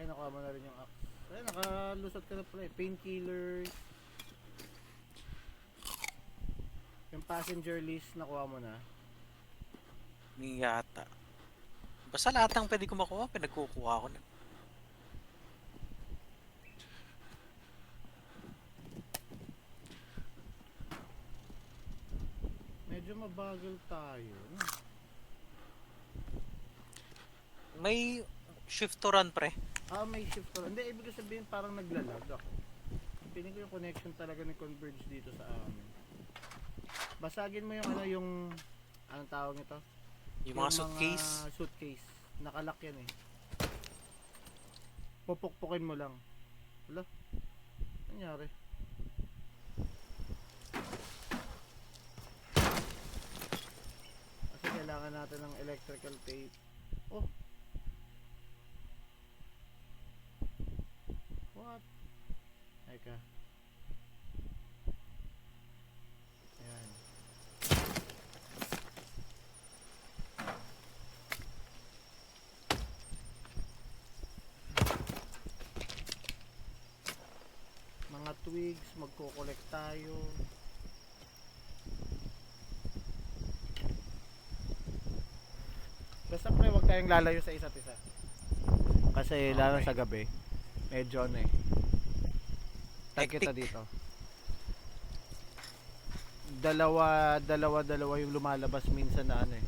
nakuha mo na rin yung axe. Ay, nakalusot ka na pala eh. Painkiller. Yung passenger list, nakuha mo na. Hindi yata. Basta lahat ng pwede ko makuha, pinagkukuha ko na. Medyo mabagal tayo. No? May shift to run, pre. Ah, may shift to. Hindi, ibig sabihin parang naglalag ako. Piling ko yung connection talaga ni Converge dito sa amin. Basagin mo yung ano, yung anong tawag nito? Yung mga suitcase. Mga suitcase. Nakalock yan eh. Pupukpukin mo lang. Wala. Nangyari? Kasi kailangan natin ng electrical tape. Oh. What? Teka. Ayan. Mga twigs, magko-collect tayo. Basta pre, huwag tayong lalayo sa isa't isa. Kasi lalo sa gabi, medyo ano eh. Tag kita Hectic. dito. Dalawa yung lumalabas minsan na ano eh.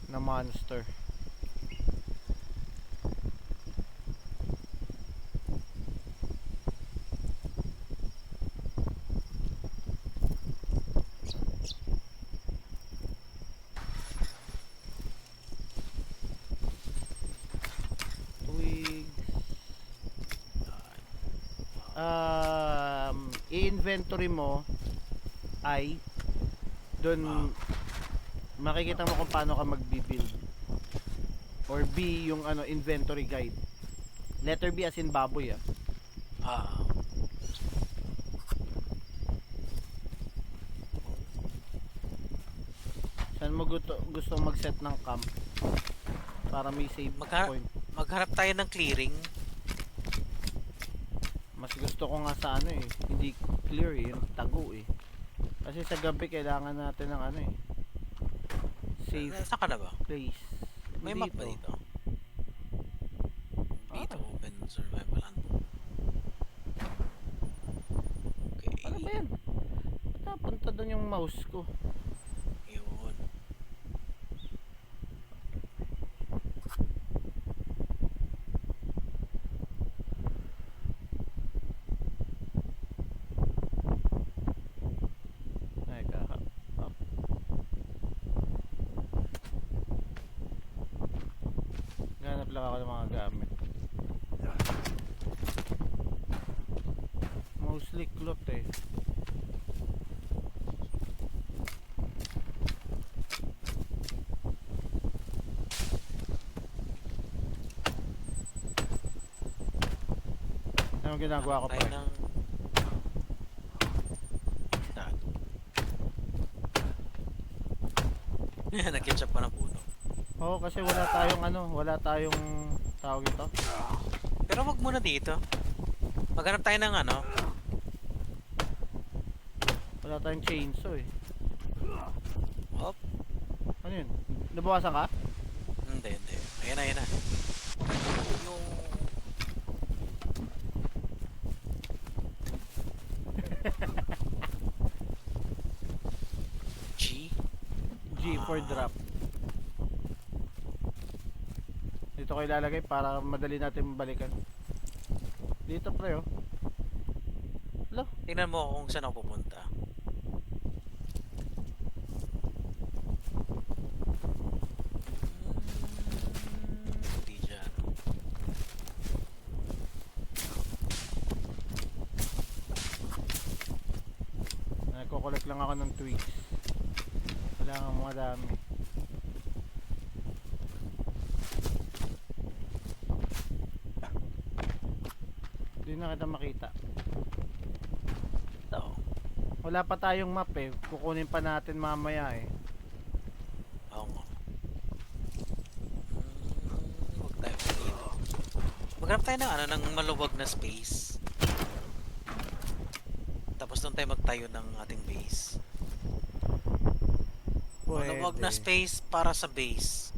Na monster. Twigs. I-inventory mo ay doon makikita mo kung paano ka magbi-build. Or B yung ano inventory guide. Letter B as in baboy ah. Ah. Saan mo gusto mag-set ng camp para may save point? Maghanap tayo ng clearing. Mas gusto ko nga sa ano eh, hindi clear eh, yung tago eh. Kasi sa gabi kailangan natin ng ano eh, safe Saan ka na ba? place. May map ba dito? Dito, open survival handbook. Okay. Ano ba yan? Ba't napunta doon yung mouse ko? Yun. Ay, kakap. Ganap lang ako ng mga gamit. Mostly cloth eh. Anong ginagawa ko Tayo pa? ng... Nag-catch up pa ng puno. Oo, kasi wala tayong ano, wala tayong tawag ito. Pero wag muna dito. Maghanap tayo ng ano. Wala tayong chainsaw eh. Hop. Ano yun? Nabawasan ka? Hindi. Ayan na. Yung... G? G for drop. Dito ko ilalagay para madali natin balikan. Dito pre oh. Lo, Tingnan mo kung saan ako pupunta. Hindi dyan. nagko-collect lang ako ng twigs. Kailangan mo madami. Hindi na kita makita. Ito. Wala pa tayong map eh. Kukunin pa natin mamaya eh. Oo nga. Huwag tayo dito. Maghanap tayo ng ano, ng maluwag na space. Tapos doon tayo magtayo ng ating base. Maluwag na Pwede. space para sa base.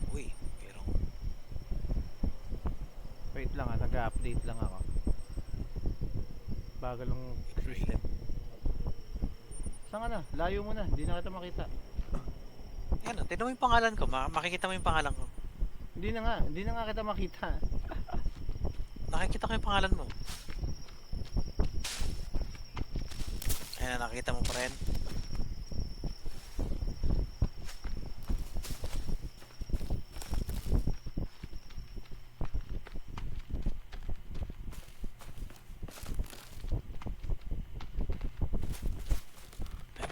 Uy, pero Wait lang nag-update lang ako. Bago lang system. Saan ka na? Layo mo na, hindi na kita makita. yan, tignan mo yung pangalan ko. Makikita mo yung pangalan ko. Hindi na nga kita makita. Nakikita ko yung pangalan mo. Ayan, nakita mo pa rin.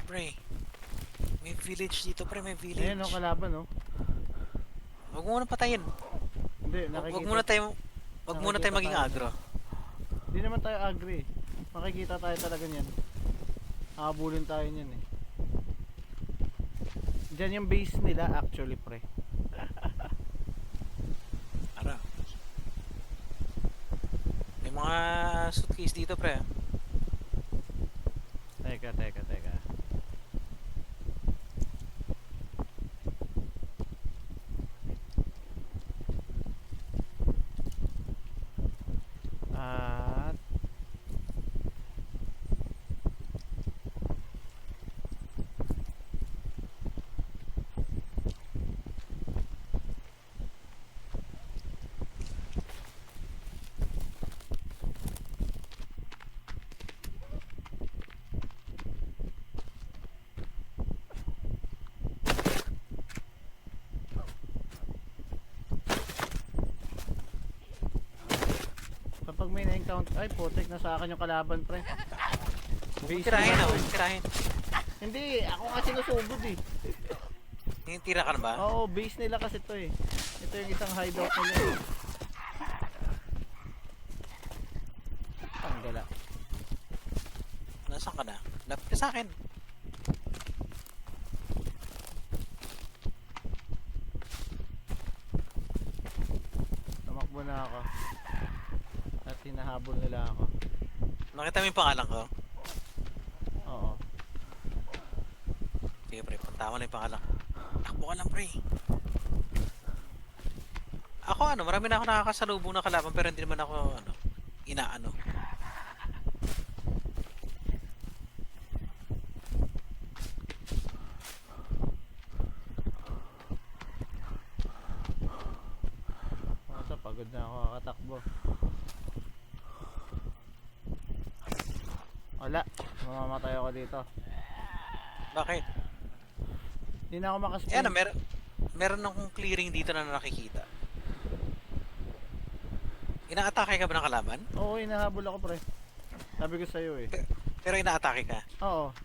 Pre, may village dito, pre, may village. Ayan o, kalaban o. Huwag mo muna patayin. Hindi, Huwag muna tayo nakikita maging tayo. agro. Hindi naman tayo agree. Makikita tayo talaga niyan. Habulin tayo niyan eh. Diyan yung base nila actually, pre. Ara. May mga suitcase dito, pre. Teka. At kapag may na-encounter, ay putek na sa akin yung kalaban, pre. Base Tirahin nila na, to eh. tirahin. Hindi, ako nga sinusugod eh. Tira ka na ba? Oo, base nila kasi to eh. Ito yung isang hideout nila eh. Panggala. Nasaan ka na? Lapit ka sa akin. Tumakbo na ako. At hinahabol nila ako. Nakita mo yung pangalan ko? Oo. Sige, pre, punta mo na yung pangalan ko. Takbo ka lang, pre. Ako marami na ako nakakasalubong na kalaban pero hindi naman ako inaano. Basta pagod na ako kakatakbo. Wala, mamamatay ako dito. Bakit? Hindi na ako makasprint. Ayan, meron akong clearing dito na nakikita. Inaatake ka ba ng kalaban? Oo, hinahabol ako, pre. Sabi ko sa'yo eh. Pero inaatake ka. Oo.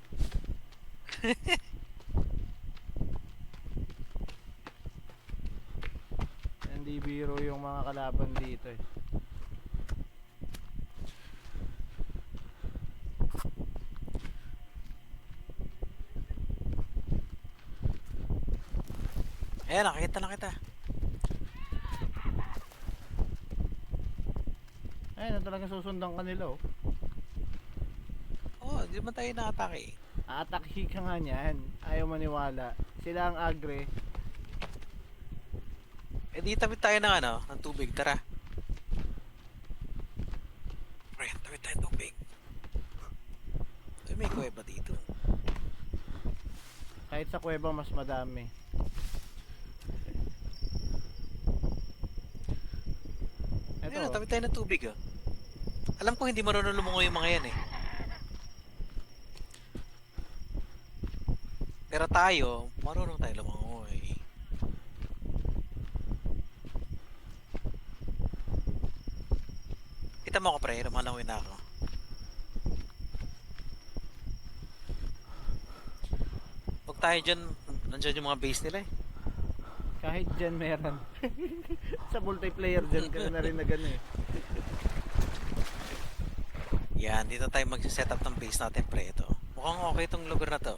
Hindi biro yung mga kalaban dito eh. Ayan, nakita na kita. Ayun, na talagang susundan ka nila oh. Oh, di ba tayo inaatake? Aatake ka nga niyan. Ayaw maniwala. Sila ang agre. Eh di tabi tayo ng ng tubig, tara. Pre, tabi tayo ng tubig. May kuweba dito. Kahit sa kuweba mas madami. Ayun, Eto. tabi tayo ng tubig Alam ko hindi marunong lumungoy yung mga yan eh. Pero tayo, marunong tayo lumungoy. Kita mo ako pre, lumalangoy na ako. Huwag tayo dyan, nandyan yung mga base nila eh. Kahit dyan meron. Sa multiplayer dyan ka na rin na gano'n eh. Yan, dito tayo mag-set up ng base natin pre ito. Mukhang okay itong lugar na to.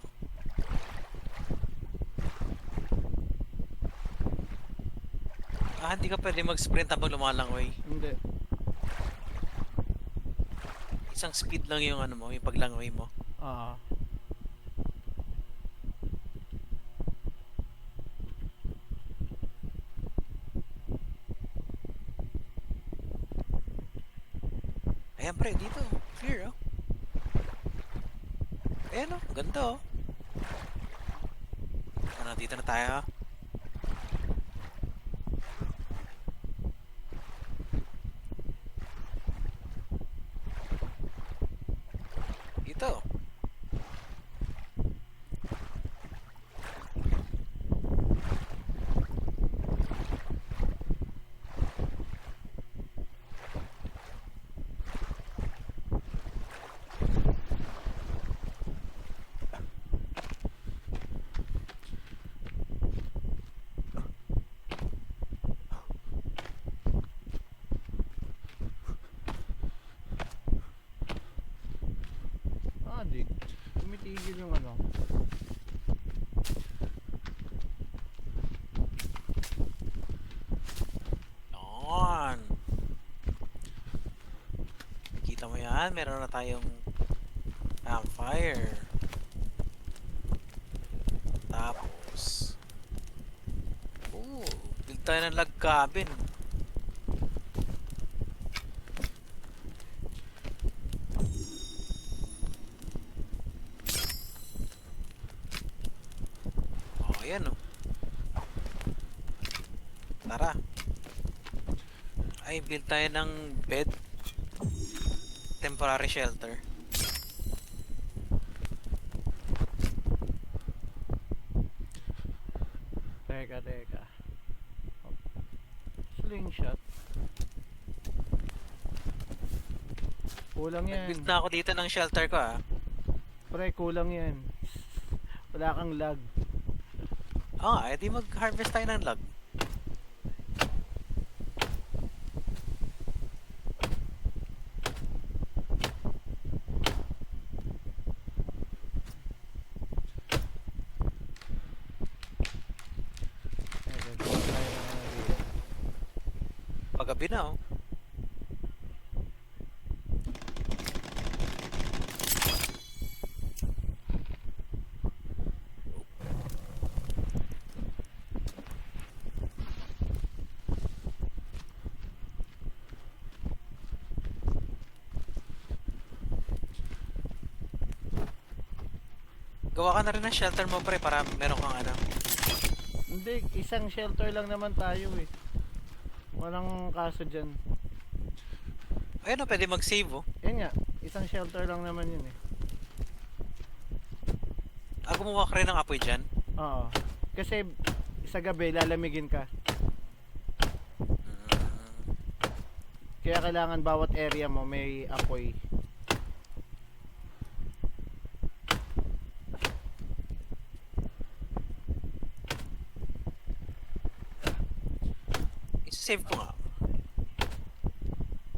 Hindi ka pwede mag-sprint habang lumalangoy. Hindi. Isang speed lang yung ano mo, yung paglangoy mo. Ah. Ayan pre, dito. Clear oh. Ayan oh, ganda oh. Ano, dito na tayo. Dito. Di. Tumitigil yung ano. Yan. Kita mo yan, meron na tayong campfire. Tapos, build tayo ng log cabin. Ayan oh. Tara. Ay, build tayo ng bed. Temporary shelter. Teka. Slingshot. Kulang yan. Nag-build na ako dito ng shelter ko ah. Pre, kulang yan. Wala kang lag. Edi mag-harvest tayo ng log. Paggabi na oh. Gawa ka na rin ng shelter mo pre para meron kang ano. Hindi, isang shelter lang naman tayo eh. Walang kaso dyan. Ayun oh, pwede mag-save oh. Yan nga, isang shelter lang naman yun eh. Gumawa ka rin ng apoy dyan. Oo. Kasi sa gabi lalamigin ka. Kaya kailangan bawat area mo may apoy. Save ko nga.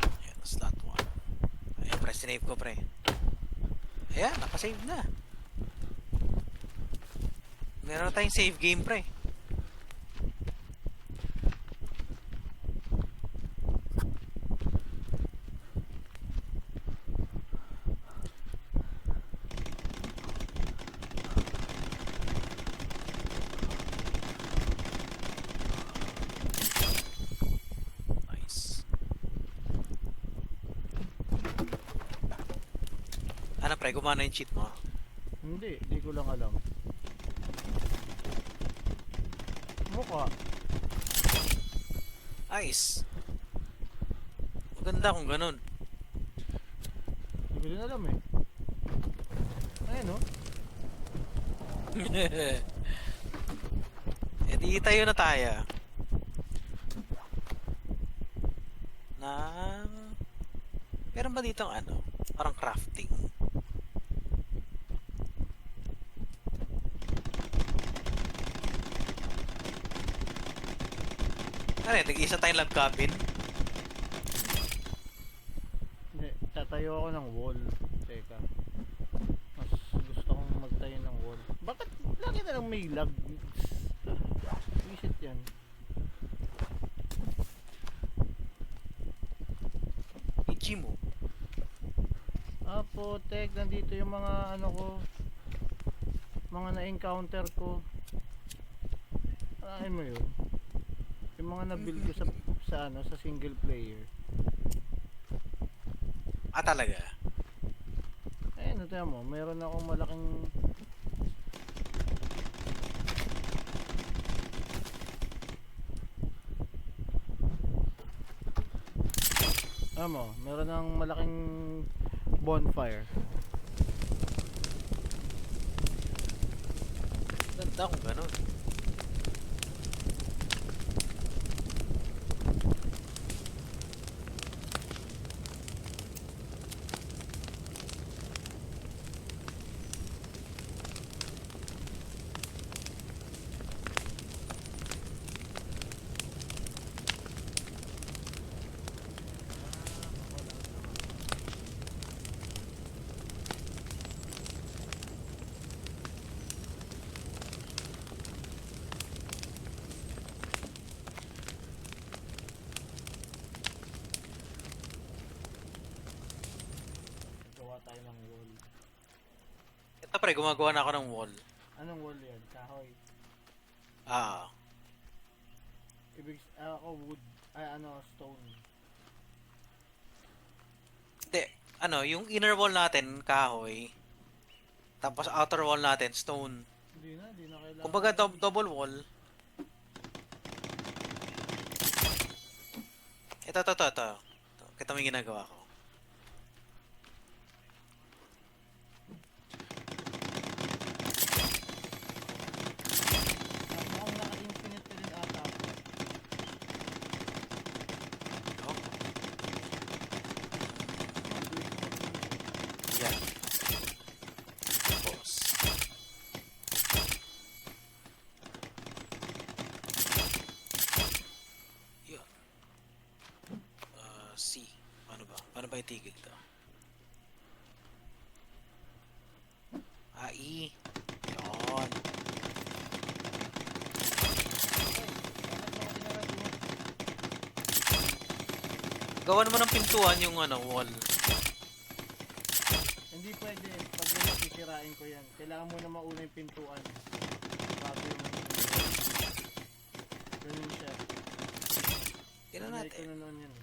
Ayan, slot 1. Ayan, pre, sinave ko, pre. Ayan, nakasave na. Meron na tayong save game, pre. Ano pre, gumana yung cheat mo? Hindi ko lang alam. Mukha. Nice. Maganda kung ganun. Hindi ko din alam eh. Ayun oh. Di tayo na tayo. Nang... Meron ba ditong ano? Parang crafting. Ano yun? Nag-iisa tayong log cabin? Hindi, tatayo ako ng wall. Teka. Mas gusto kong magtayo ng wall. Bakit lagi na lang may lag? Visit yan. putek, nandito yung mga ano ko, mga na-encounter ko. Ano mo yun? Yung mga na-build ko sa ano, sa single player. Ah, talaga? Ayun, ito mo, meron akong malaking meron ng malaking bonfire. Ganda kung ganun. Gawa tayo ng wall. Ito pre, gumagawa na ako ng wall. Anong wall yan? Kahoy. Ah, Ako wood. Ay, ano, stone. hindi. Ano, yung inner wall natin, kahoy. Tapos outer wall natin, stone. Hindi na kailangan. Kumbaga double wall. Ito. Kita mo yung ginagawa ko. Mukhang naka-infinite pa rin ata ako. Oh, yan. Tapos. Yun. C. Paano ba? Paano ba itigil to? E. Yun. Gawan mo ng pintuan yung ano, wall. Hindi pwede. Pag ganyan, sisirain ko yan. Kailangan mo na mauna yung pintuan. Bago yung ganyan siya. Tingnan Pinay ko natin. na noon yan.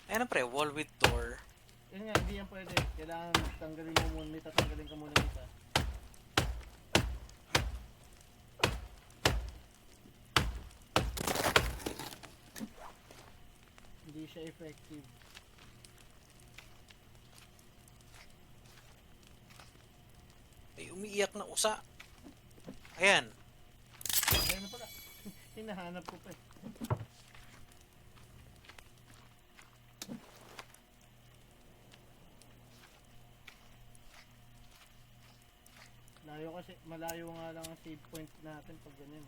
Ayan na pre, wall with door. Yun nga, hindi yan pwede. Kailangan tanggalin mo muna. May tatanggalin ka muna isa. Hindi siya effective. Ay, umiiyak na usa. Ayan. Ayun na pala. Hinahanap ko pa eh. Malayo nga lang ang save point natin pag ganyan.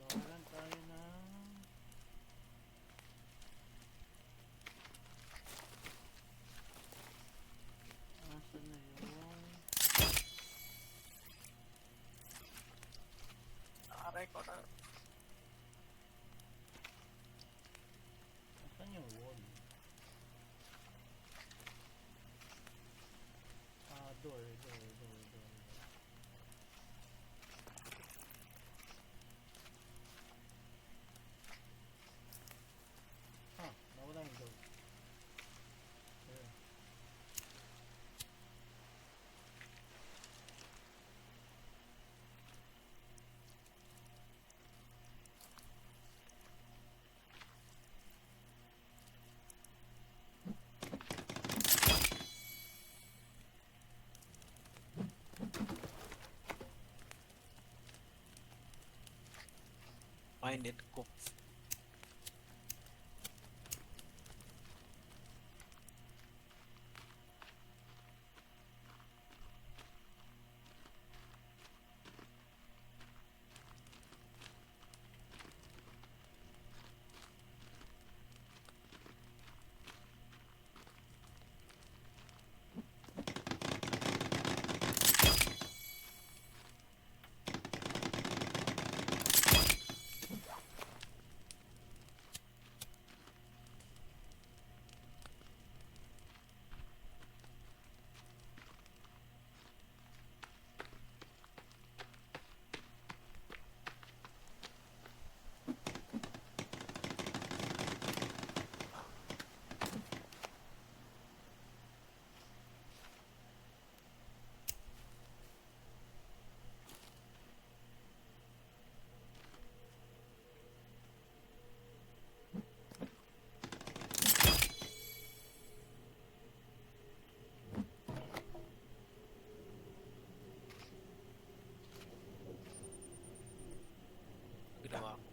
Gawalan tayo ng asan na yun? Aray ko na. Asan yung wall? Door. Nawala yung door. Ayun. Find it, cook. Ginawa ko.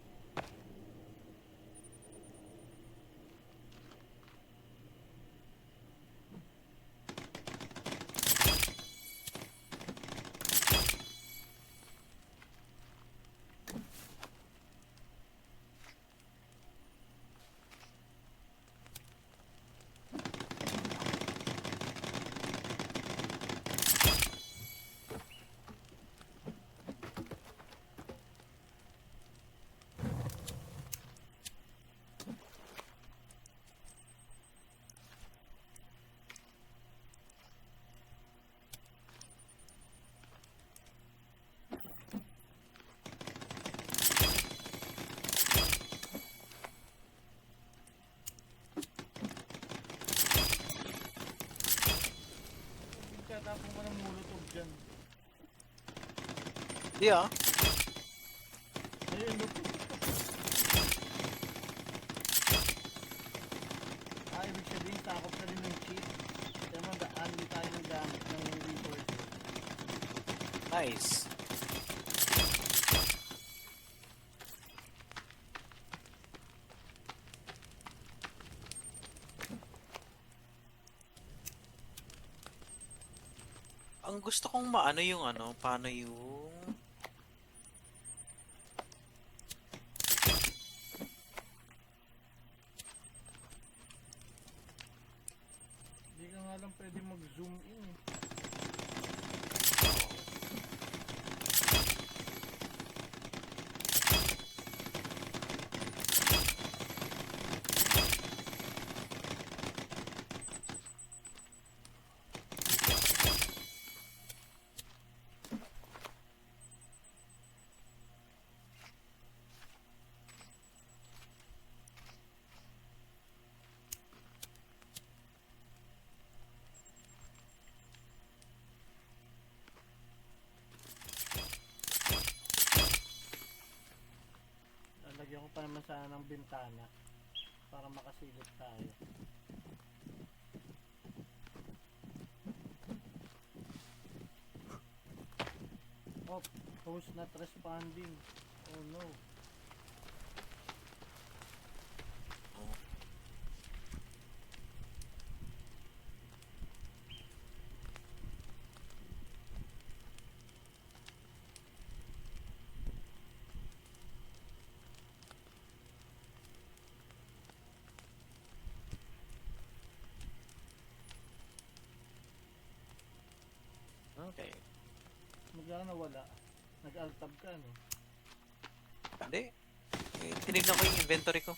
Tatapong mo ng molotov dyan. Di ah. Ayun, look. Ibig sabihin, takot na rin ng cheat. Kaya mo, hindi tayo ng gamit ng resources. Nice. Ang gusto kong maano yung ano, paano yung... Hindi ka nga lang pwede mag-zoom in eh. Lalagyan ko pa naman sana ng bintana para makasilip tayo. Oh, host not responding. Oh no. Okay. Magkano nawala? Nag-alt-tab ka, no? Hindi. Tinignan ko yung inventory ko.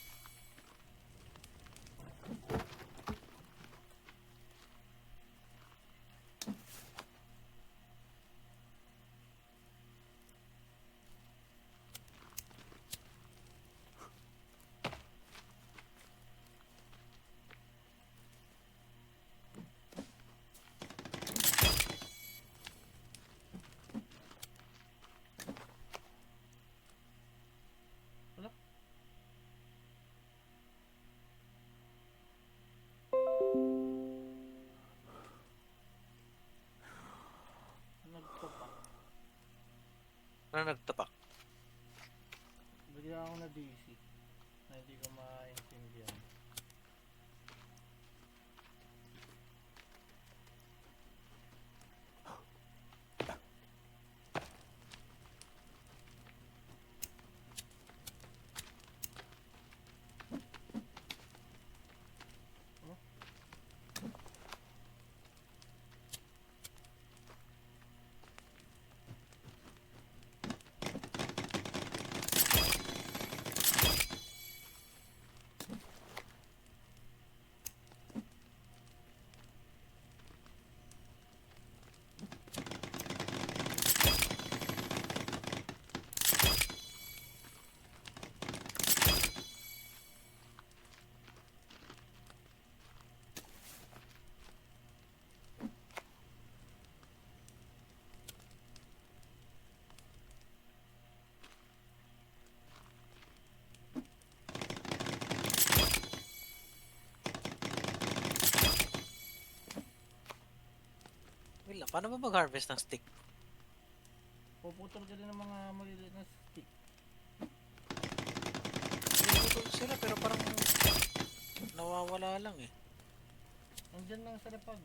Bigla ako na DC na hindi ko maintindihan. Wait lang, paano ba mag-harvest ng stick? Puputol ka din ng mga maliliit na stick. Pinuputol sila pero parang nawawala lang eh. Nandyan lang sa lapag.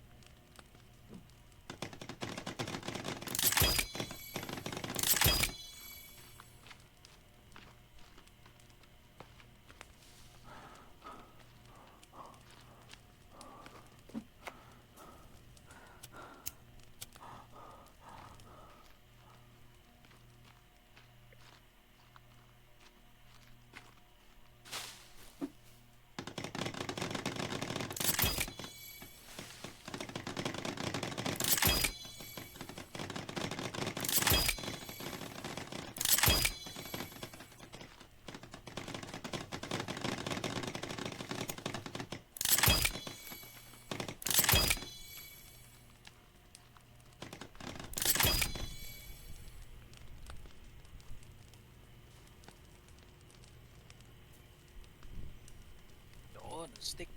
Doon, stick.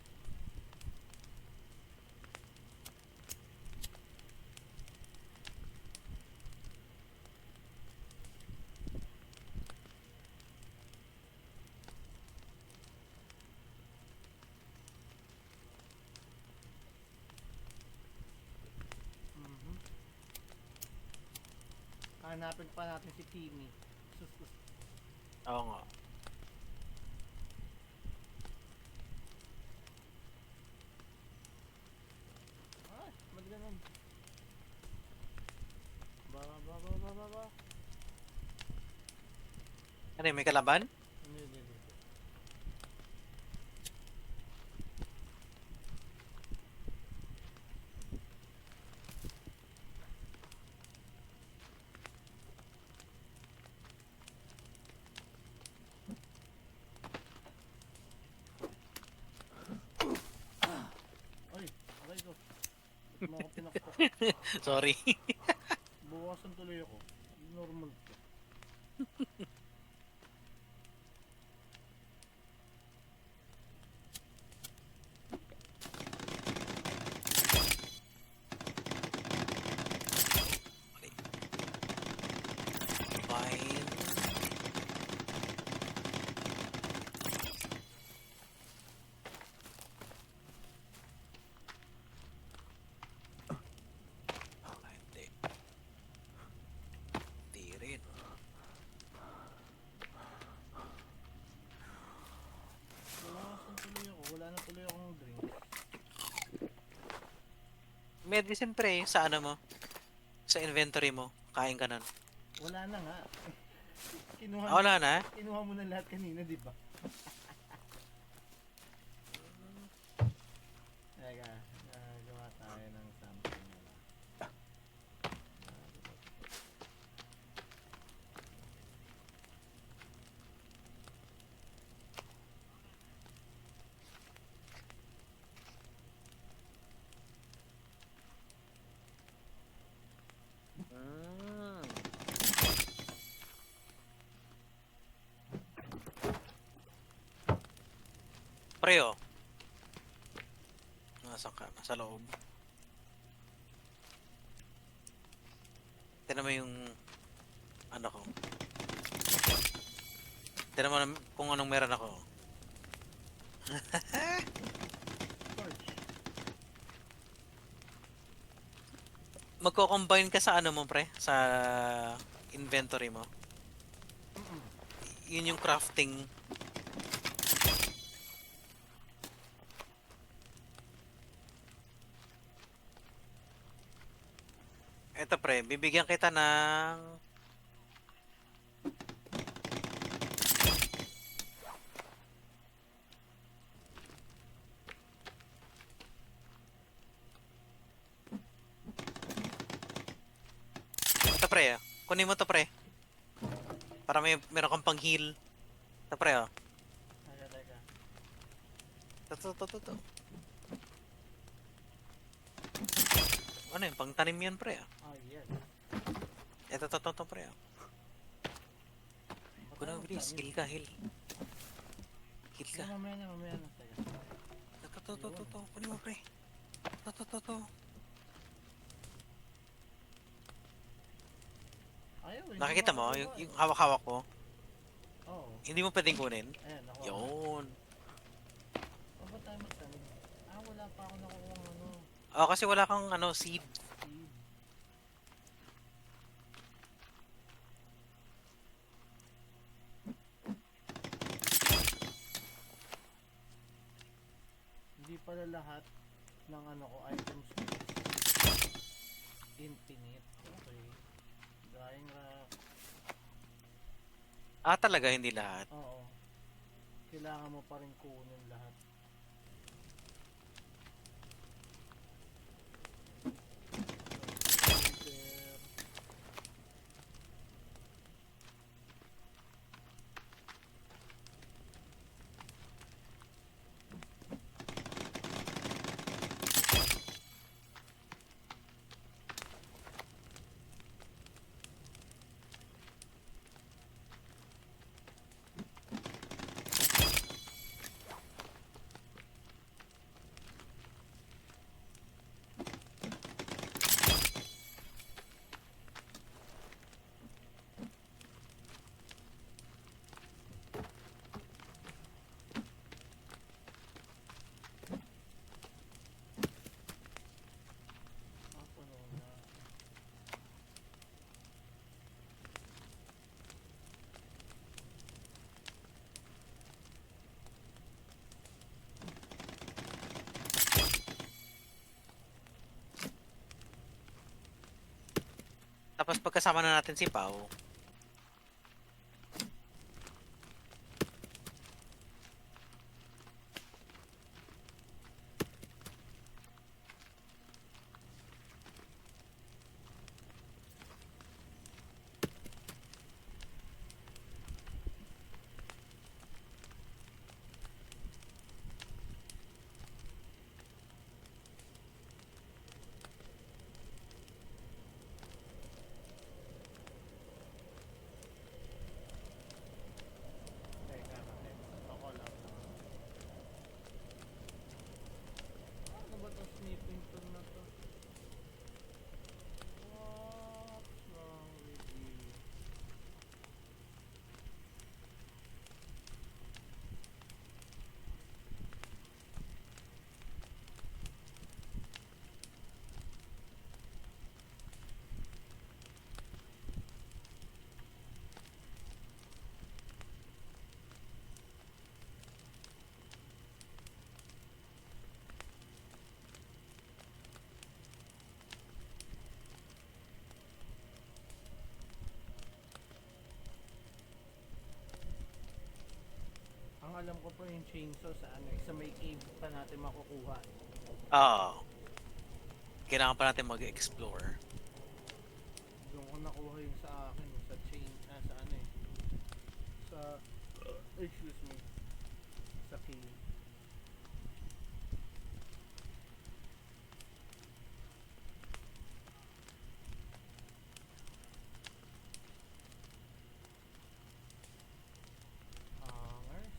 Hanapin pa natin si Timmy. Sus. Oo nga. Ah, ba't ganun? Ba. Ano yun, may kalaban? Hindi. Ay, aray ko. Ba't mo ako pinakpak? Sorry. Buwasan tuloy ako. Normal to. Fine. Hindi. Hindi rin. Buwasan tuloy ako. Wala na tuloy akong drink. Medicine pre, sa ano mo? Sa inventory mo. Kain ka nun. Wala na nga. Kinuha, Wala na? kinuha mo na lahat kanina, di ba? Teka, gawa tayo ng something na lang. Mm. Pre, oh. Nasaan ka? Nasa loob. Tignan mo yung ano ko. Tignan mo kung anong meron ako. Torch. Magko-combine ka sa ano mo, pre? Sa inventory mo. Mm-mm. Yun yung crafting. Eto, pre. Bibigyan kita ng... Ito, pre. Kunin mo to, pre. Para meron kang pang heal. Ito, pre, oh. Teka. Ito. Ano yun? Pang tanim yan, pre, oh. Ah, yes. Ito, pre, oh. Kunin mo, bilis. Heal ka, heal. Heal ka. Mamaya na. Teka. Ito. Kunin mo, pre. Ito. Ayaw, hindi Nakikita mo? makakuha Yung hawak-hawak ko? Oo. Hindi mo pwedeng kunin? Ayan, ako. Yun. Ba't tayo magtanim? Ah, wala pa ako nakukuha ng ano. Oh, kasi wala kang ano, seed. Seed. Hindi pala lahat ng ano ko items ko is infinite. Okay. Drying rack. Ah, talaga, hindi lahat. Oo. Kailangan mo pa rin kunin lahat. There. Puno na. Tapos pagkasama na natin si Pau, Teka, ako lang. Ano ba to sniffing tool na to? What's wrong with you? Ang alam ko po yung chainsaw sa ano, sa may cave pa natin makukuha. kailangan pa natin mag-explore. Doon ko nakuha yung sa akin, sa chain, sa ano eh. Sa, excuse me, sa cave. Hangers.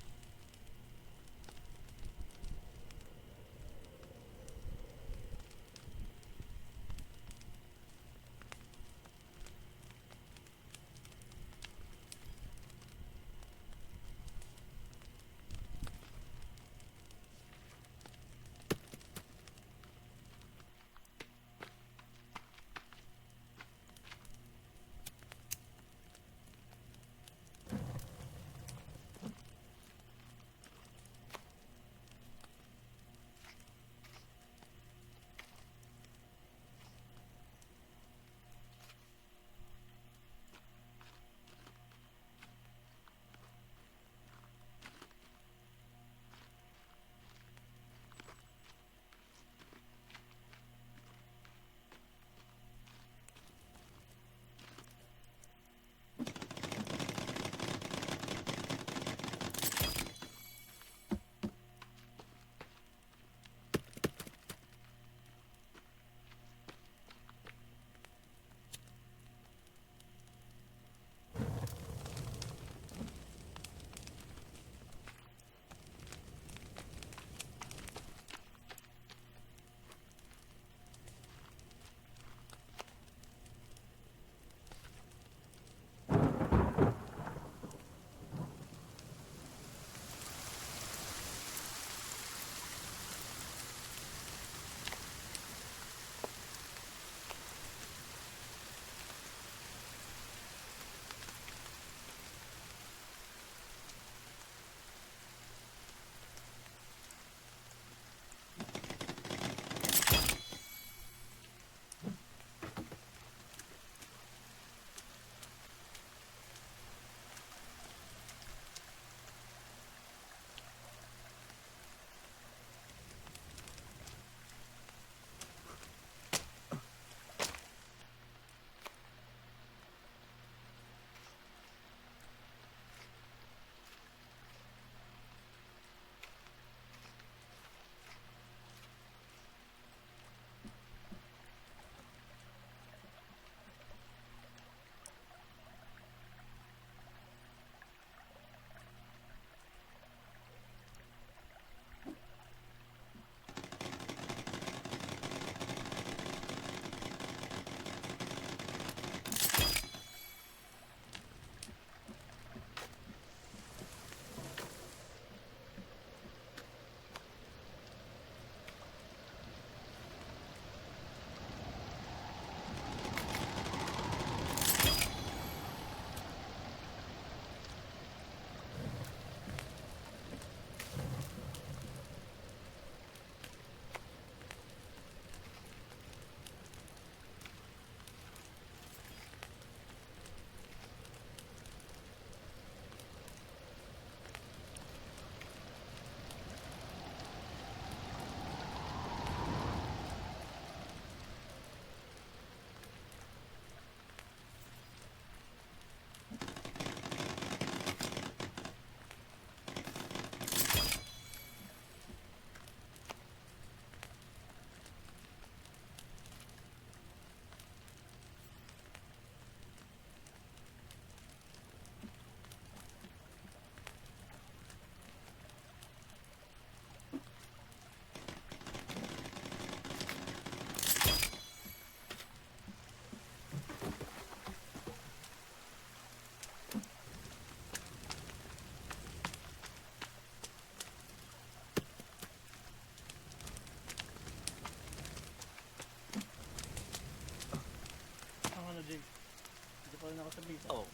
Oh.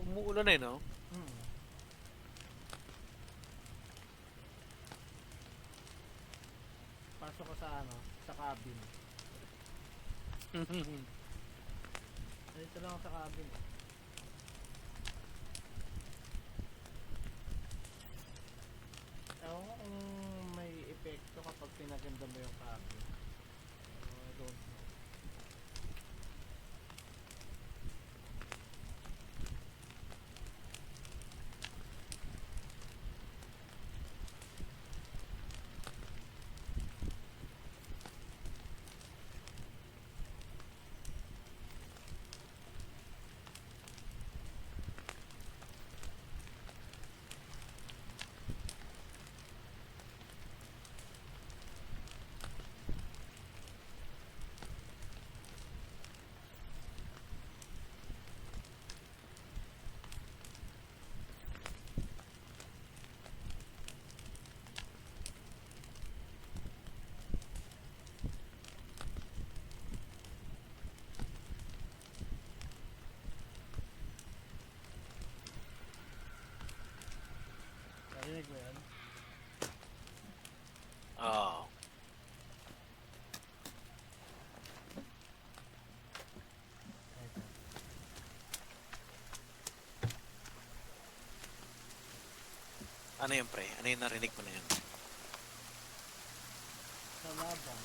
Umuulan eh, no? Hmm. Pasok ko sa ano, sa cabin. Dito lang ako sa cabin. Ewan ko kung may epekto kapag pinaganda mo yung cabin. I don't know. Narinig mo yan? Oh. Ito. Ano yun, pre? Ano yung narinig mo na yun? Sa laban.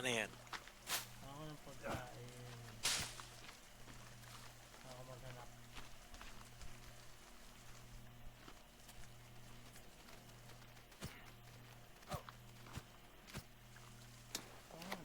Ano yan? Ako ng pagkain. Ako maghanap. Ano?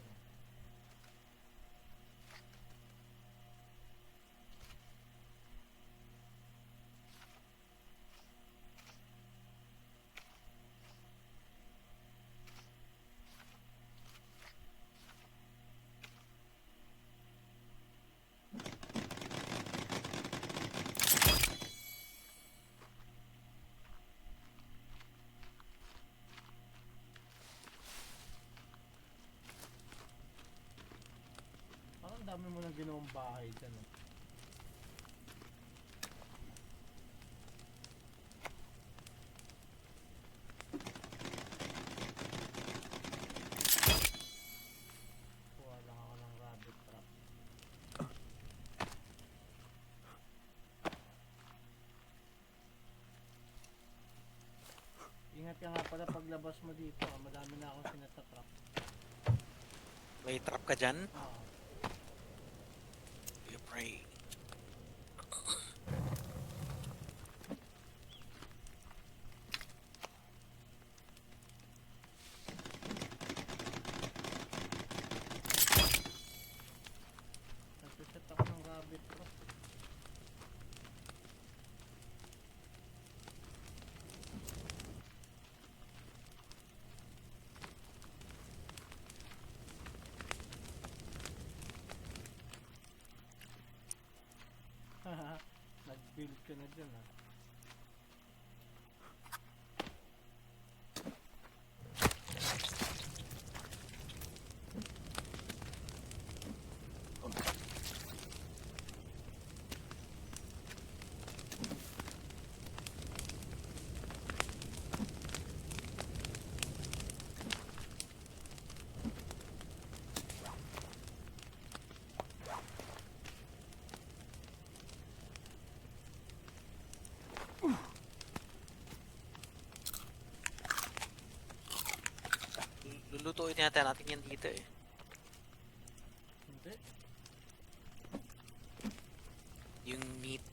Parang dami mo nang ginawang bahay dyan. Eh. Kuha lang ako ng rabbit trap. Ingat ka nga pala paglabas mo dito. Madami na akong sinatatrap. May trap ka dyan? Oo. You pray. Nagsiset ako ng rabbit trap. Nag-build ka na dyan ha. Lulutuin natin yan dito eh. Hindi. Yung meat.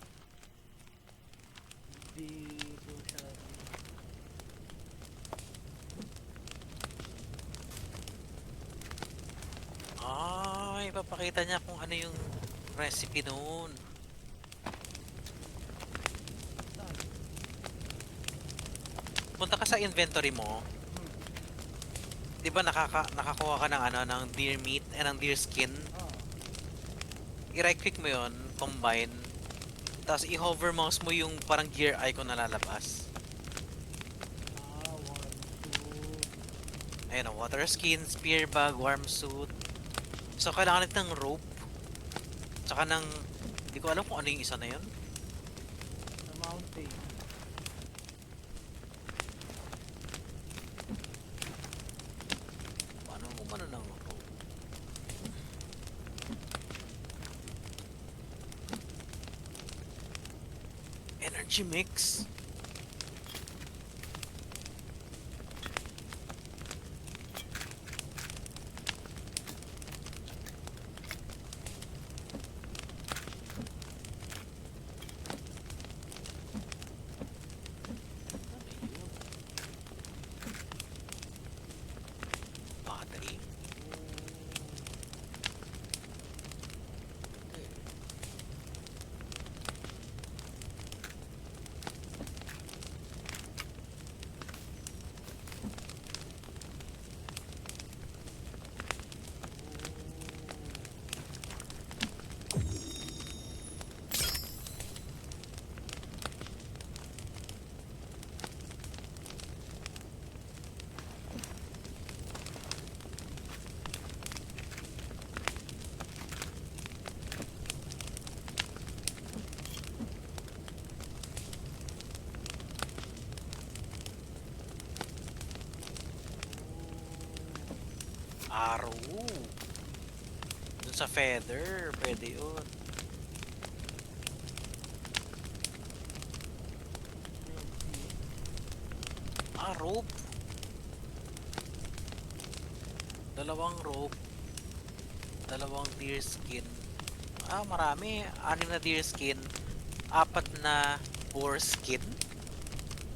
Dito siya. Ay, papakita niya kung ano yung recipe noon. Saan? Punta ka sa inventory mo. 'Di ba nakakuha ka ng ano ng deer meat and ng deer skin? Oo. I-right click mo 'yon, combine. Tapos i-hover mouse mo yung parang gear icon na lalabas. One, two. Ayun, water skin, spear bag, worm suit. So kailangan natin ng rope. Tsaka ng hindi ko alam kung ano yung isa na 'yon. Sa mountain. Paano mo man ng rope? Energy mix. Battery. Arrow. Dun sa feather, pwede yun. Rope. Dalawang rope. Dalawang deer skin. Ah, marami. 6 na deer skin. 4 na boar skin.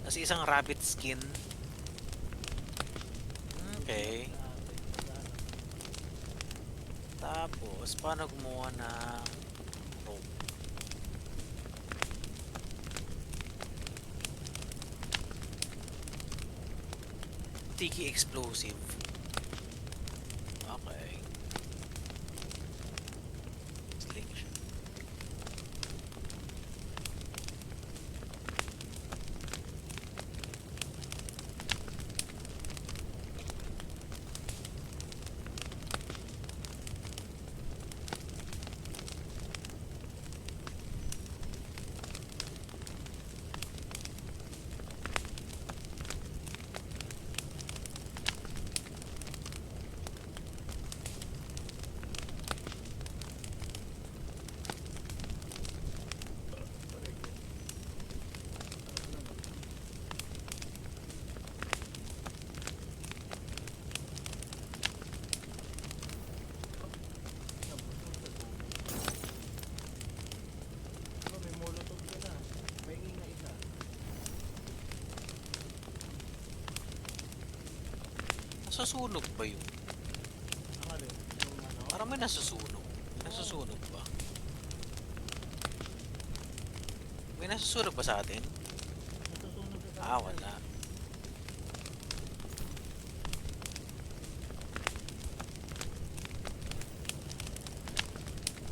Tapos isang rabbit skin. Okay. Tapos, paano gumawa ng rope? Sticky explosive. Okay. Slingshot. Diba, may molotov ka na. May na isa. Nasusunog ba yun? Ang alin? Yung ano? Parang may nasusunog. May nasusunog ba? May nasusunog ba sa atin? Natutunog ka Ah, wala.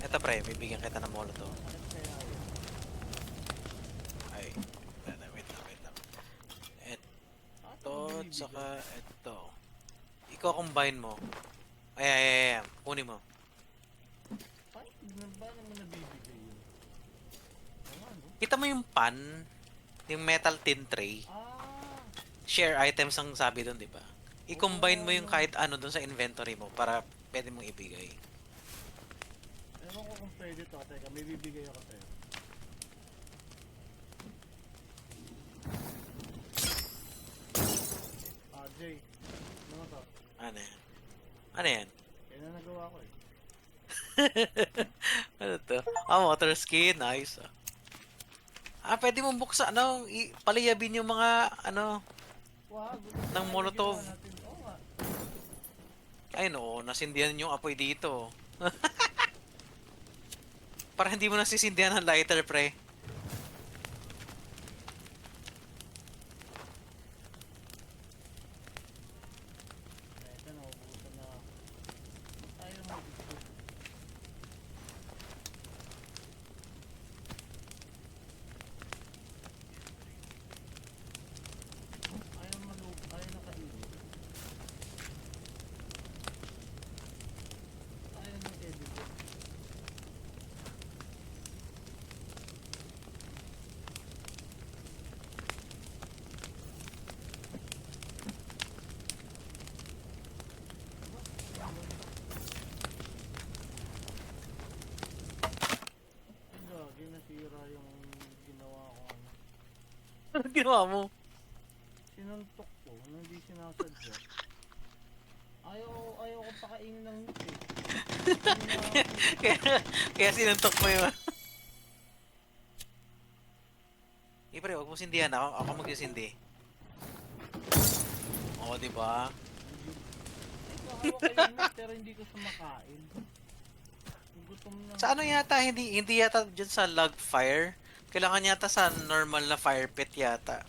Eto pre, bibigyan kita ng molotov. Bakit kaya yun? Ay, wait lang. Bakit Ito, mo binibigyan? tsaka ito. Iko-combine mo. Ay. Kunin mo. Paano mo nabibigay yun? Ano, ano? Kita mo yung pan, yung metal tin tray. Ah! Share items ang sabi doon, di ba? I-combine mo yung kahit ano doon sa inventory mo para pwede mong ibigay. Ewan ko kung pwede to. Teka, may bibigay ako sa'yo. Ah, Jay. Ano to? Ano yan? Ano yan? Kaya na nagawa ko eh. Ano to? Ah, water skin. Nice. Ah, pwede mong buksan, ano, paliyabin yung mga, ano, Wow, ng molotov. Oo nga. Ay no, nasindihan yung apoy dito. Para hindi mo nasisindihan ng lighter, pre. Teka, naubusan na ako. Tayo mag-gusto. Ayaw nakainit. Ayaw ng edit. Ang gagi, nasira yung ginawa ko ano. Ano ginawa mo? Sinuntok ko, nung hindi sinasadya. Ayaw ko pakainin ng meat eh. kaya, kaya sinuntok mo yun. Eh, pre, huwag mo sindihan. Ako magsisindi. Oo, di ba? Hawak ko yung meat pero hindi ko sumakain. Gutom na. Sa ano yata, hindi yata dyan sa log fire. Kailangan yata sa normal na fire pit yata.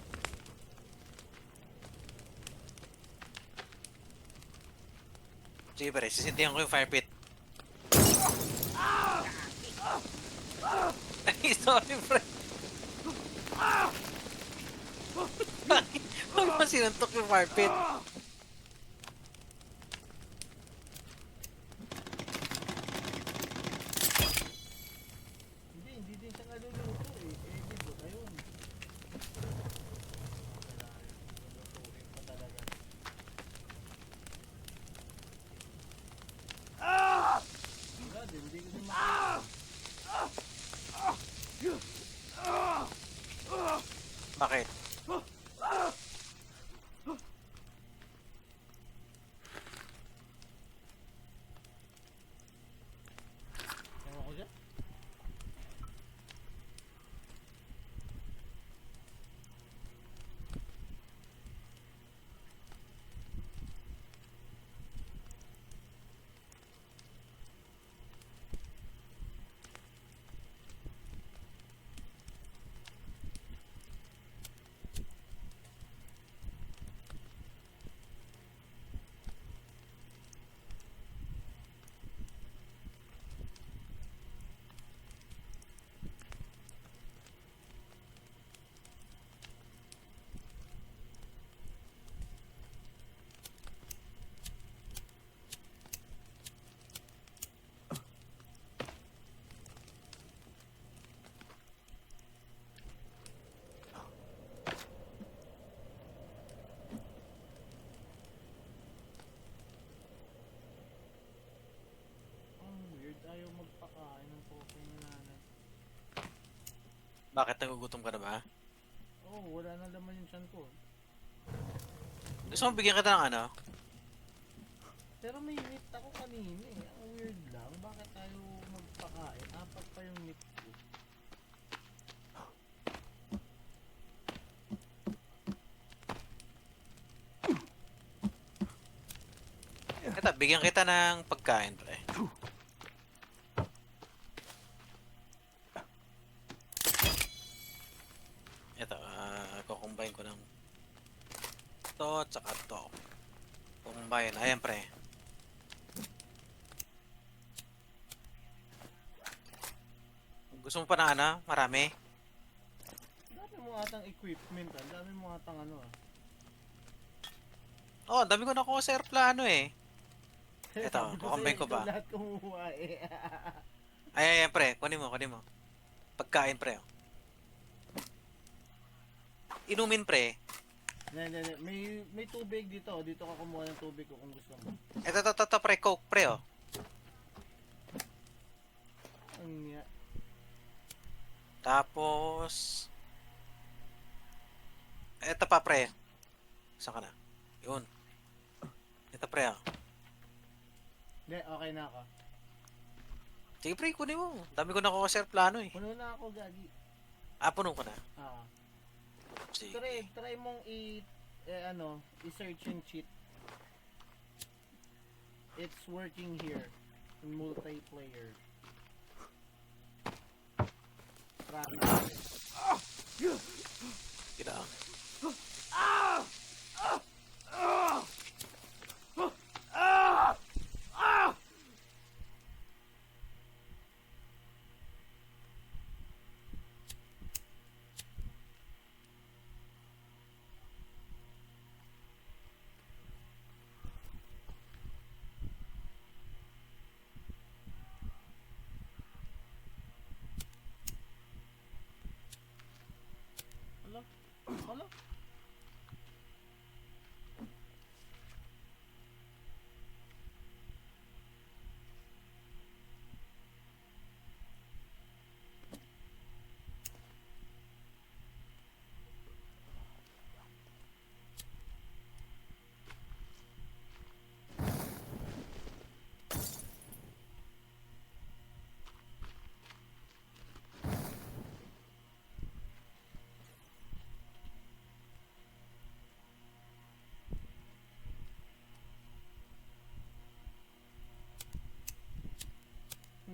Sige pre, sisindihan ko yung fire pit. Ay, sorry pre. Huwag mo sinuntok yung fire pit. Hindi din siya naluluto eh. Eh, di ba? Ayun. Lulutuin pa talaga. Wala din, hindi ko din Bakit? Bakit nagugutom ka na ba? Oo, wala nang laman yung tiyan ko. Gusto mo bigyan kita ng ano? Pero may meat ako kanina eh. Ang weird lang. Bakit tayo magpakain? Apat pa yung meat ko. Ito, bigyan kita ng pagkain, pre. Ito, kukumbine ko ng to, tsaka to. Kukumbine. Ayan, pre. Gusto mo pa na ano? Marami? Dami mo atang equipment ah. Dami mo atang ano ah. Oh, ang dami ko nakuha sa aeroplano eh. Ito, Sabi ko kukumbine sa'yo, ko ikaw ba? lahat kumuha eh. Ay, ayan, pre. Kunin mo, kunin mo. Pagkain, pre. Oh. Inumin, pre. Hindi. May tubig dito. Dito ka kumuha ng tubig ko kung gusto mo. Ito, pre. Coke, pre, oh. Ang niya. Tapos... Ito pa, pre. Saan ka na? Yun. Ito, pre, oh. Hindi, okay na ako. Sige, pre, kunin mo. Dami ko nakuha sa aeroplano eh. Puno na ako, Gagi. Puno ko na. Ah. Sige. Try mong i-search yung cheat. It's working here in multiplayer. Try it. Ginaang. Hala?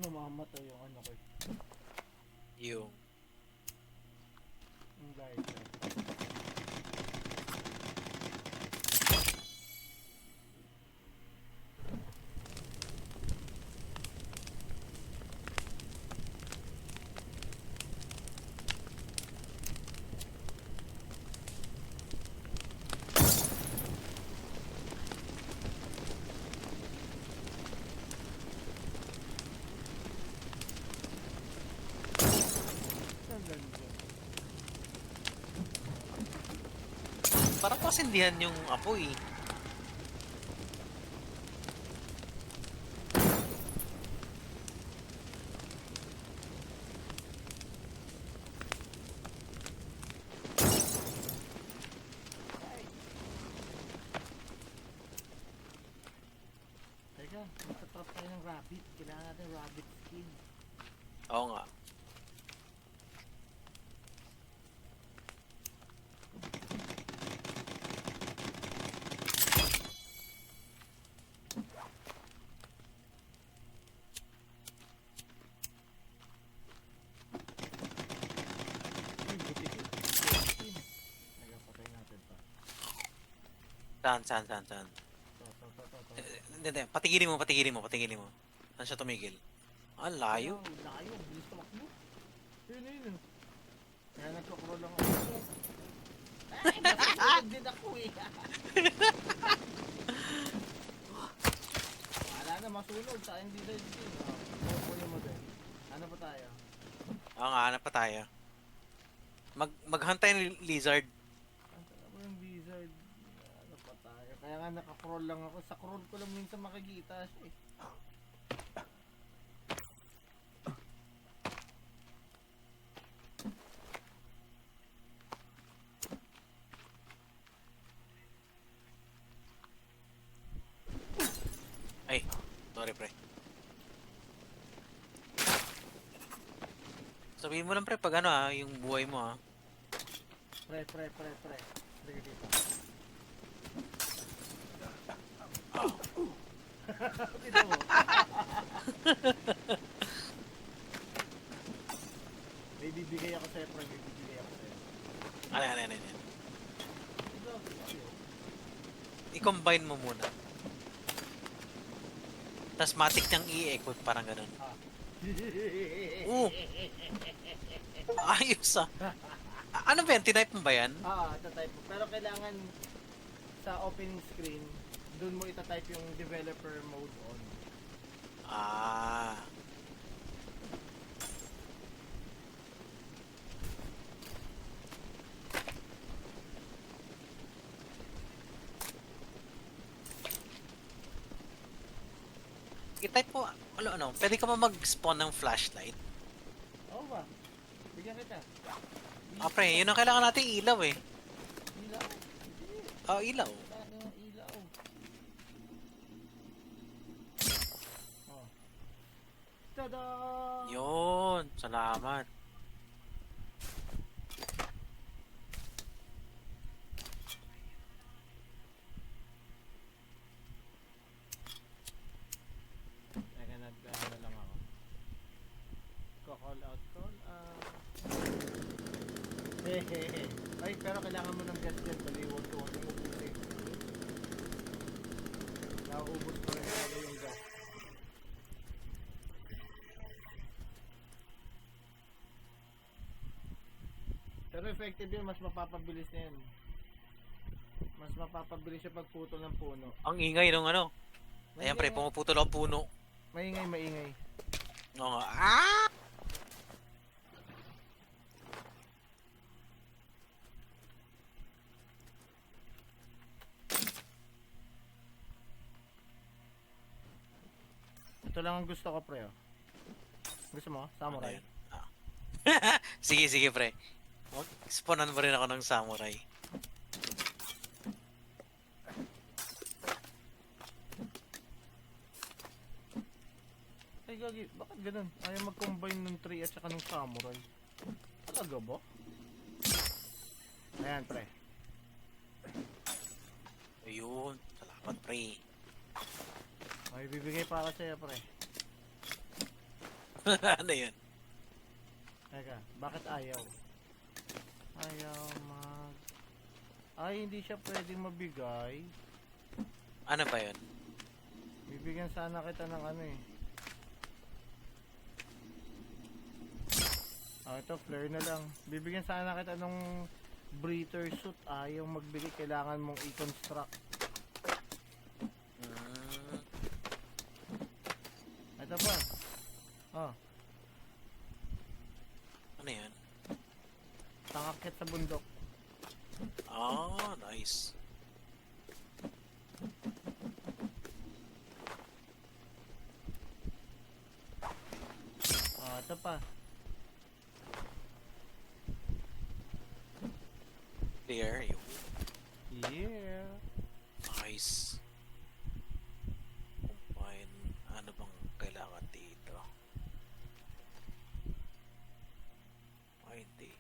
Namamatay yung ano ko. Yung... Yung lighter. Ang ganda. Parang kasindihan yung apoy. Teka, magtatrap tayo ng rabbit. Kailangan natin rabbit skin. Oo nga. Uy, buti ko. Skin. Teka, patay natin to. Saan? To. Hindi. Patigilin mo. Saan siya tumigil? Ah, layo. Wow, layo. Bilis tumakbo. Yun. Kaya nagkakuro lang ako. Ay, nasusunod din ako eh. Wala na, masunod. Sa akin dito din. Kukunin mo din. Ano pa tayo? Oo nga, hanap pa tayo. Maghantay ng lizard. Ano ba yung wizard? Ano pa tayo? Kaya nga naka-crawl lang ako. Sa crawl ko lang minsan makikita siya eh. pre. Sabihin mo lang pre pag ano yung buhay mo Pre. Sige dito. Dito mo. May bibigay ako sa'yo, pre. May bibigay ako sa'yo. Ano. Ito, sa'yo. I-combine mo muna. Tapos matik niyang i-equip, parang ganun. Ayos Ano ba yan? Tinype mo ba yan? Itatype mo. Pero kailangan sa open screen, dun mo itatype yung developer mode on. Ah. I-type mo, ano, pwede ka ba mag-spawn ng flashlight? Oo ba? Bigyan kita. Pre, yun ang kailangan natin ilaw eh. Ilaw? Hindi. Ilaw. Ano ilaw? Oh. Tada! Yun, salamat. Teka, nag-ano lang ako. Call out. Hehehe. Ay, pero kailangan mo ng gas dyan. Dali, huwag ko ubusin. Nauubos pa rin talaga yung gas. Pero effective yun, mas mapapabilis na yun. Mas mapapabilis yung pagputol ng puno. Ang ingay nung ano. Ayan pre, Maingay. pumuputol ang puno. Maingay. Oo nga. Ah! Ito lang ang gusto ko, pre. Oh. Gusto mo? Samurai? Ano yun? Sige pre. Spawnan mo rin ako ng samurai. Ay, gagi. Bakit ganun? Ayaw mag-combine ng 3 at saka ng samurai. Talaga ba? Ayan, pre. Ayun. Salamat pre. May bibigay para sa'yo, pre. Ano yun? Teka, bakit ayaw? Ayaw mag... Ay, hindi siya pwedeng mabigay. Ano ba yun? Bibigyan sana kita ng ano eh. Ito, flare na lang. Bibigyan sana kita ng breather suit. Ayaw magbigay. Kailangan mong i-construct. Ito pa. Oh, Ano yan? tangakit sa bundok. Nice. Ito pa. There, yun. Yeah. Nice. Combine. Ano bang kailangan dito? Ay, hindi.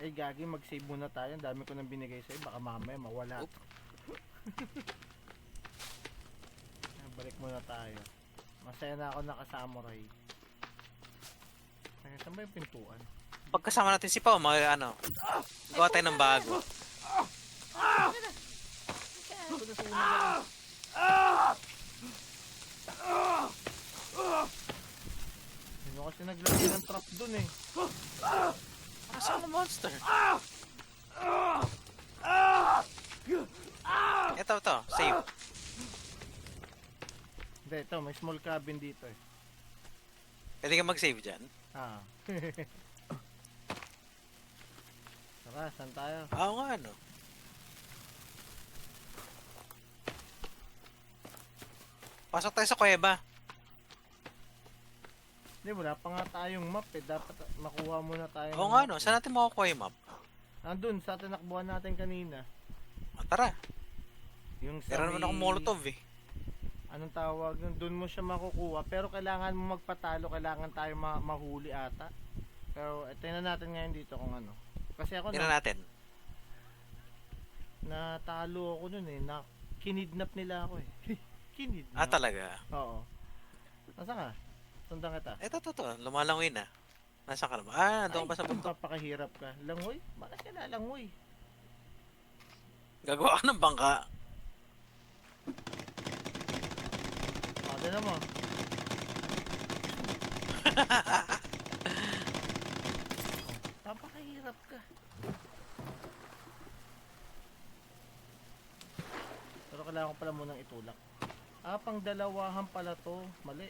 Eh, gagi, mag-save muna tayo. Ang dami ko nang binigay sa'yo. Baka mamaya mawala. Oop. Balik muna tayo. Masaya na ako naka-samurai. Ay, saan ba yung pintuan? Pagkasama natin si Pao, ano, gawa tayo ng bago. Sino kasi naglagay ng trap dun eh? Saan ang monster? Ito, save. Hindi, ito, may small cabin dito eh. Pwede ka mag-save dyan? Tara, saan tayo? Oo nga, ano. Pasok tayo sa kuweba. Hindi, wala pa nga tayong map eh. Dapat makuha muna tayo Oo ng nga, map no. eh. Saan natin makukuha yung map? Andun sa tinakbuhan natin kanina. Ah, tara. Yung sa Meron naman akong may- molotov eh. Anong tawag nun? Doon mo siya makukuha. Pero kailangan mo magpatalo. Kailangan tayo mahuli ata. Pero tingnan natin ngayon dito kung ano. Kasi ako Tingnan natin. natalo ako nun eh. Kinidnap nila ako eh. Kinidnap? Ah, talaga. Oo. Nasaan ka? Sundan kita. Eto, to. Lumalangoy na. Nasaan ka naman? Ah, doon pa sa bundok. Papakahirap ka. Langoy? Bakit ka lalangoy? Gagawa ka ng bangka. Tignan mo. Papakahirap ka. Pero kailangan ko pala munang itulak. Ah, pang dalawahan pala to. Mali.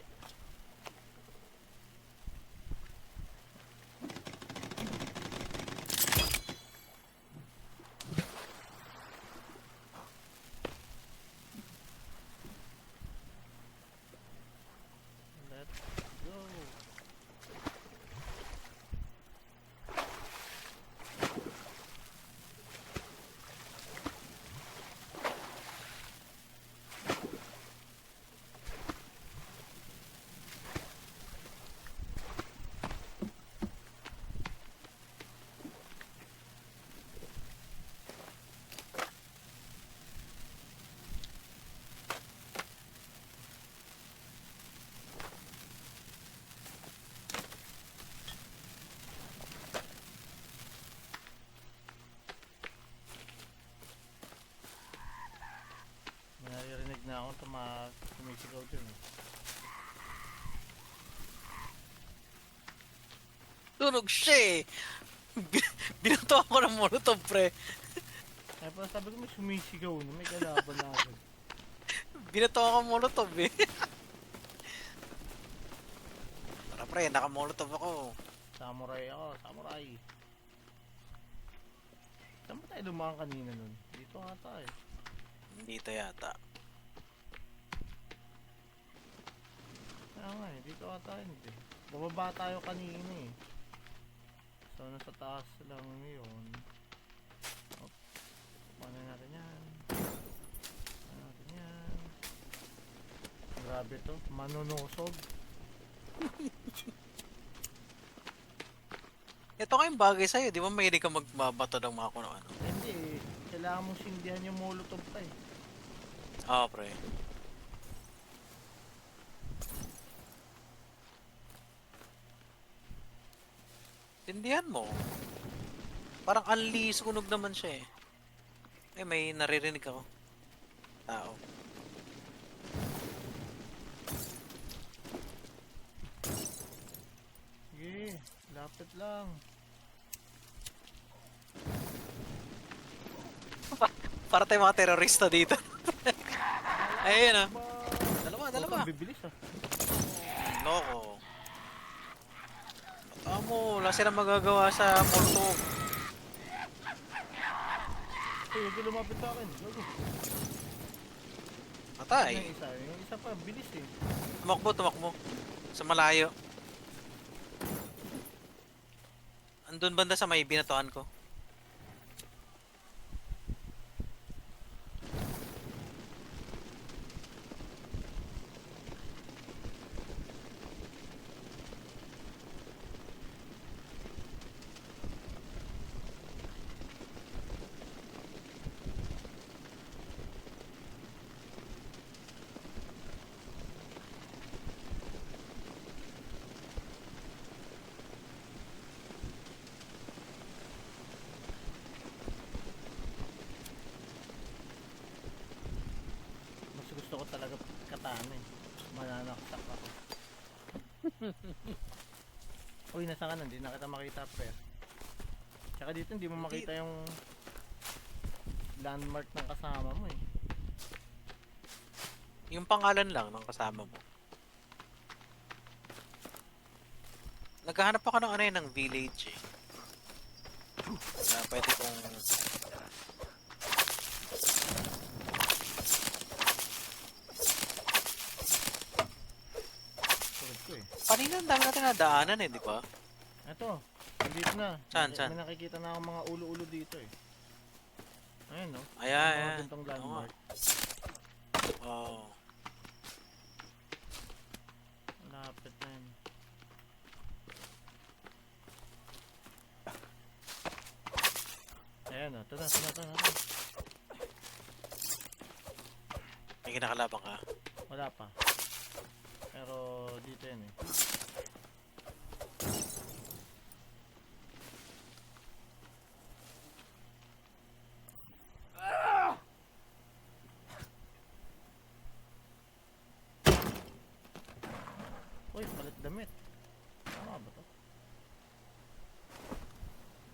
Let's go. May naririnig na ako tumisigaw dun eh. Tunog siya eh. Binato ako ng molotov, pre. Kaya pala sabi ko may sumisigaw na may kalaban na ako. Binato ako ng molotov eh. Tara, pre. Naka-molotov ako. Samurai ako, samurai. Saan ba tayo dumaan kanina nun? Dito ata eh. Dito yata. Kaya nga eh, dito ata hindi. Bababa tayo kanina eh. So nasa taas lang yun. Op. Paano natin yan? Paano natin yan? Grabe to, manunusog. Ito kayong bagay sa'yo. Di ba mahilig ka magbabato ng mga kung ano? Hindi eh, kailangan mong sindihan yung molotov pa eh. Oo, pre. Tindihan mo. Parang unli sunog naman siya eh. Eh, may naririnig ako. Tao. Sige, lapit lang. Para tayo mga terorista dito. Ayun ah. Dalawa, Ito, dalawa. ang bibilis ah. Loko. Bata mo, wala silang magagawa sa molotov. Uy, huwag ka lumapit sa akin. Gago. Patay. Yung isa pa, bilis eh. Tumakbo, tumakbo. Sa malayo. Andun banda sa may binatuan ko. Mas gusto ko talaga katana eh. Mananaksak ako. Uy, nasa ka na, hindi na kita makita pre. Tsaka dito hindi mo makita yung landmark ng kasama mo eh. Yung pangalan lang ng kasama mo. Naghahanap ako ng ano yun, ng village eh. Na pwede kong... Tulad ko eh. Kanina ang dami natin nadaanan eh, di ba? Ito, Nandito na. Saan, saan? May nakikita na akong mga ulo-ulo dito eh. Ayun no. Ayan, Mga ayan. gantong Oo nga. landmark. Oh. Malapit na yun. Ayan o. Ito na, ito na, ito na. May kinakalabang ka. Wala pa. Pero dito yan eh. Uy, palit damit. Tama ba to?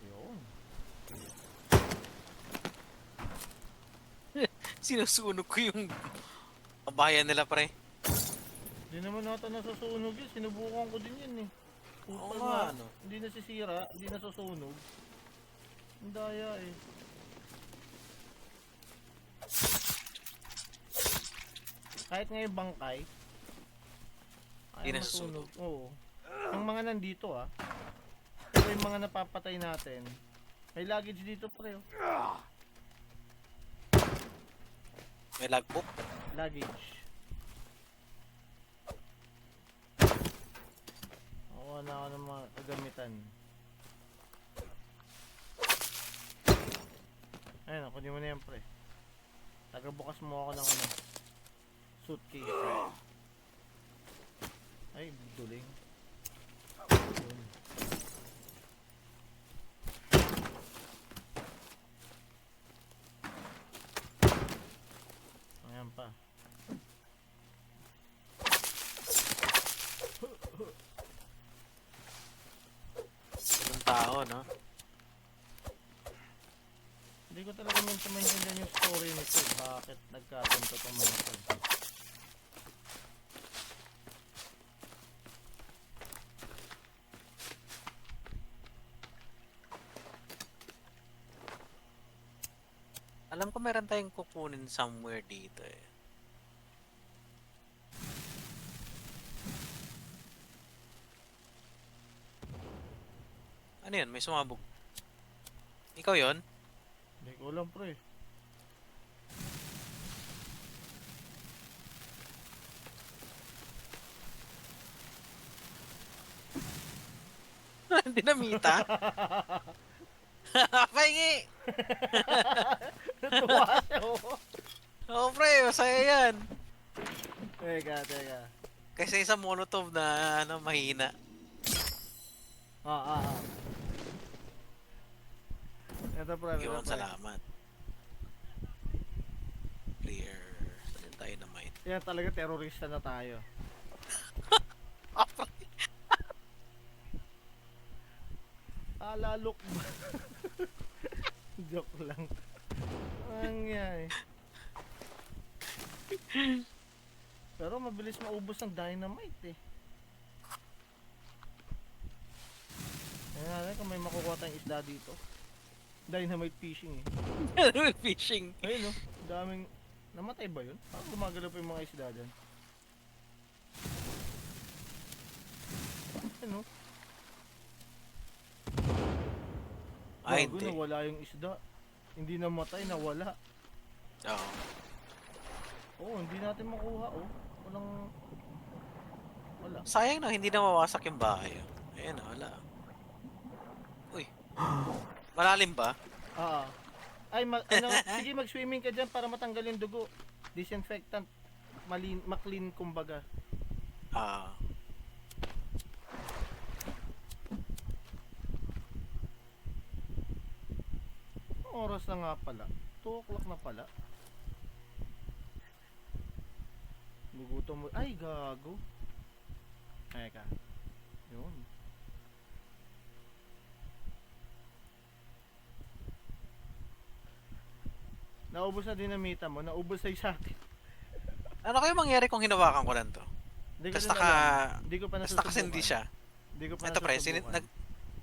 Yun. Sinusunog ko yung kabayan nila, pre. Hindi naman nata nasusunog yun. Sinubukan ko din yan eh. Oo Upal nga, nga. ano. Hindi nasisira, hindi nasusunog. Ang daya eh. Kahit nga yung bangkay, Hindi ayaw nasusunog. masunog. Oo. Yung mga nandito ah. Pero yung mga napapatay natin, may luggage dito pre. Oh. May logbook. Luggage. Nakuha na ako ng mga kagamitan. Ayun, kunin mo na yan pre. Tagabukas mo ako ng ano, suitcase. Ay, duling. Yun. Ayan pa. Walang tao, no? Hindi ko talaga minsan maintindihan yung story nito. Bakit nagkaganto itong mga to. Alam ko meron tayong kukunin somewhere dito eh. Ano yun? May sumabog. Ikaw yon? Hindi ko alam pre. Dinamita? Pahingi! Natuwa siya oh. Oo pre, masaya yan. Teka. Kasi isang molotov na ano, mahina. Ah. Ito pre, Yun, salamat. Clear. Saan tayo na might? Yan talaga terorista na tayo. Alalok ba? Joke lang. Ang yan. Pero mabilis maubos ng dynamite eh. Ayan natin kung may makukuha tayong isda dito. Dynamite fishing eh. Fishing. Ayun no, daming... Namatay ba yun? Parang gumagalaw pa yung mga isda dyan. Ayun no. Ay, Bago hindi. nawala yung isda. Hindi namatay, nawala. Oo. Oo, hindi natin makuha oh. Wala. Sayang na, hindi na mawasak yung bahay. Ayan, wala. Uy. Malalim ba? Ay, ano, sige mag-swimming ka dyan para matanggal yung dugo. Disinfectant. Maklin kumbaga. Ah. Oras na nga pala. 2 o'clock na pala. Gugutom mo. Ay, gago. Teka. Yun. Naubos na dinamita mo. Naubos na yung sa akin. Ano kayo mangyari kung hinawakan ko lang to? Hindi ko Tapos din alam. Hindi ko pa Tapos nasusubukan. nakasindi siya. Hindi ko pa Ito pre, nasusubukan.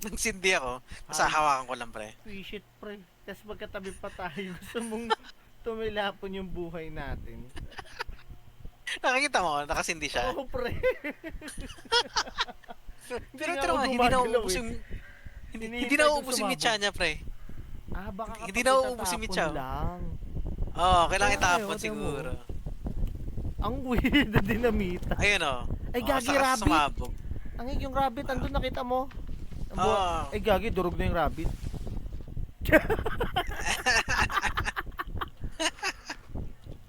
nagsindi ako. Tapos Ay. hawakan ko lang pre. Shit, pre. Tapos magkatabi pa tayo. Gusto mong tumilapon yung buhay natin. Nakikita mo, nakasindi siya. Oo, pre. Pero nga tira ako nga, hindi gumagalaw nauubos eh. yung... Hindi na uubos si Micha niya, pre. Ah, baka Hindi kapag na uubusin itatapon ni Chow. lang. Oo, kailangan Kaya itapon ayaw, tingnan mo. siguro. Ang weird na dinamita. Ayun o. Ay, gagi, saka rabbit. sumabog. Ang yung rabbit, andun nakita mo. Oo. Ay, gagi, durog na yung rabbit.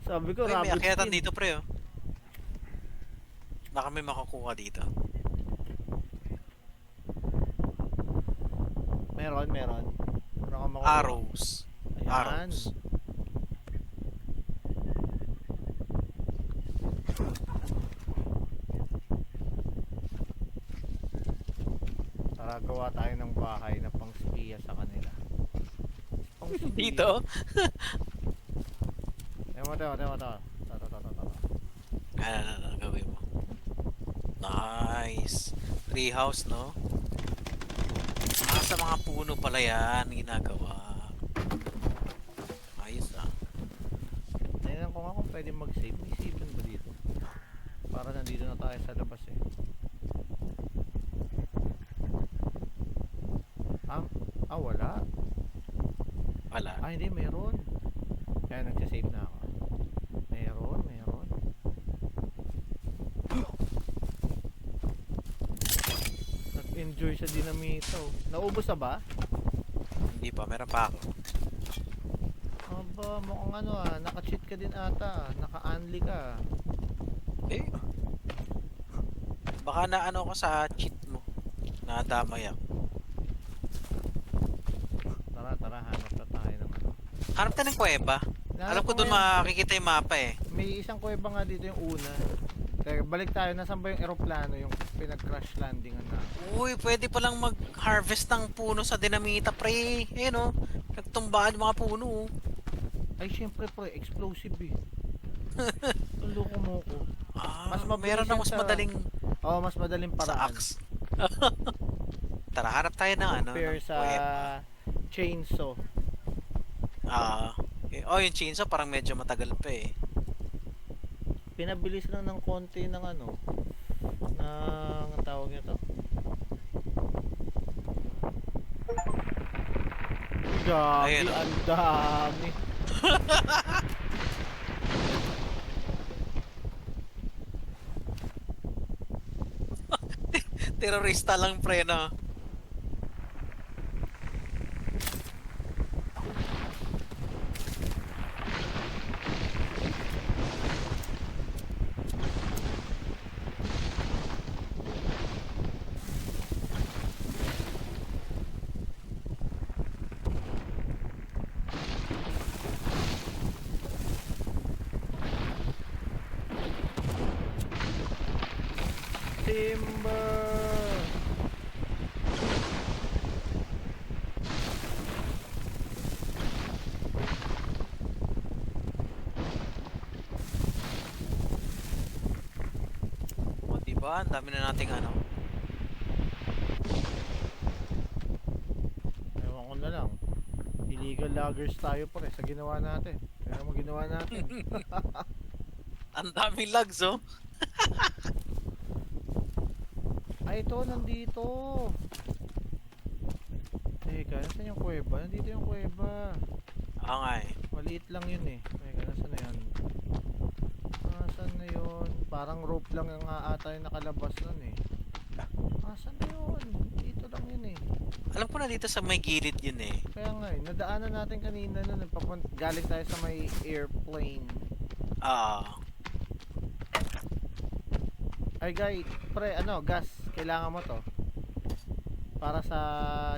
Sabi ko, Uy, may rabbit akyatan skin. dito, pre, oh. Baka may makukuha dito. Meron. Meron akong makuha. Arrows. Ayan. Arrows. Tara, gawa tayo ng bahay na pang spiya sa kanila. Pang spiya. Dito? Tama. Ano, gawin mo. Nice. Treehouse, no? Sa mga puno pala yan ginagawa. Ayos, ah. Tingnan ko nga kung pwede mag-save. May save ba dito? Para nandito na tayo sa labas eh. Wala. Wala. Hindi, meron. Kaya nagsasave na ako. Meron. Nag-enjoy sa dinamito. Naubos na ba? Hindi pa, meron pa ako. Aba, mukhang naka-cheat ka din ata. Naka-unli ka. Eh? Baka na ano ko sa cheat mo. Nadamay ako. Tara, hanap na tayo ng ano. Hanap ka ng kuweba. Alam ko doon makikita yung mapa eh. May isang kuweba nga dito yung una. Teka, balik tayo. Nasaan ba yung eroplano? Yung pinag-crash landingan na. Uy, pwede palang mag-harvest ng puno sa dinamita, pre. Ayun oh. Nagtumbaan mga puno. Ay, syempre pre, explosive eh. Tuloko mo ko. Mas mabilis Meron na yan mas sa- madaling Mas madaling sa paraan. axe. Tara, hanap tayo ng ano. Compare ng sa kuweba. chainsaw. Yung chainsaw parang medyo matagal pa eh. Pinabilis lang ng konti ng ano. Ang tawag nito. Gagi, Ayun, oh. ang dami. Terorista lang pre no. Timber. O diba, ang dami na nating ano. Ewan ko na lang. Illegal loggers tayo pre sa ginawa natin. Kaya mo ginawa natin. Ang daming lags oh. Ay, ito, nandito. Teka, nasan yung kuweba? Nandito yung kuweba. Oo nga eh. Maliit lang yun eh. Teka, nasan na yun? Nasaan na yun? Parang rope lang yung ata yung nakalabas nun eh. Nasaan na yun? Dito lang yun eh. Alam ko na dito sa may gilid yun eh. Kaya nga eh, nadaanan natin kanina nun. Galing tayo sa may airplane. Ay guy, pre, gas. Kailangan mo to. Para sa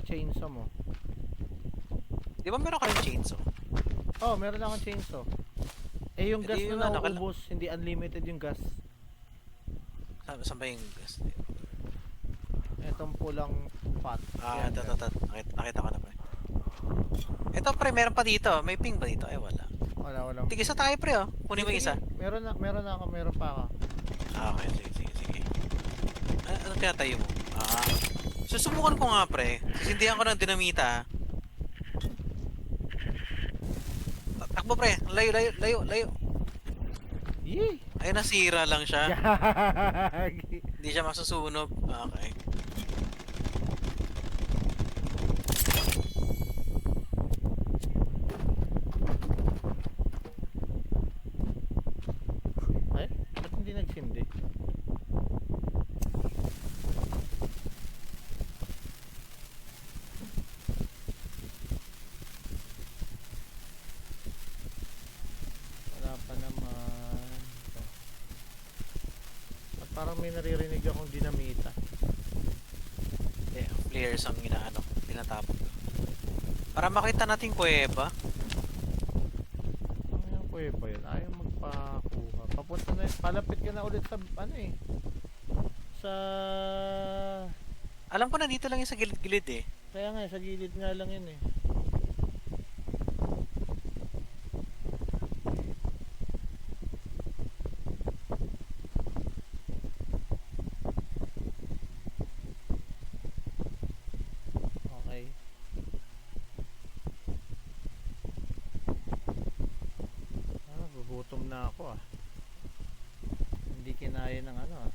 chainsaw mo. Di ba meron kayong chainsaw? Oh, meron akong chainsaw. Eh yung Eh, gas di yung na ano, nauubos, hindi unlimited yung gas. Saan ba yung gas? Etong pulang pot. Yan, Ito. gas. Nakita ko na pre. Ito pre, meron pa dito. May ping ba dito? Ay wala. Wala. Tigisa tayo pre oh. Kunin mo yung Sige, isa. meron na ako, meron pa ako. Okay, sige. Ano tinatayo mo? Susubukan ko nga pre. Sindihan ko ng dinamita. Takbo pre. Layo. Yee! Ay, nasira lang siya. Gagi. Hindi siya masusunog. Okay. Parang may naririnig akong dinamita. Players ang inaano, tinatapon. Para makita natin kuweba. Ano yung kuweba yun? Ayaw magpakuha. Papunta na yun. Palapit ka na ulit sa ano eh. Sa... Alam ko na dito lang yung sa gilid-gilid eh. Kaya nga, sa gilid nga lang yun eh. Okay. Gugutom na ako ah. Hindi kinaya ng ano ah.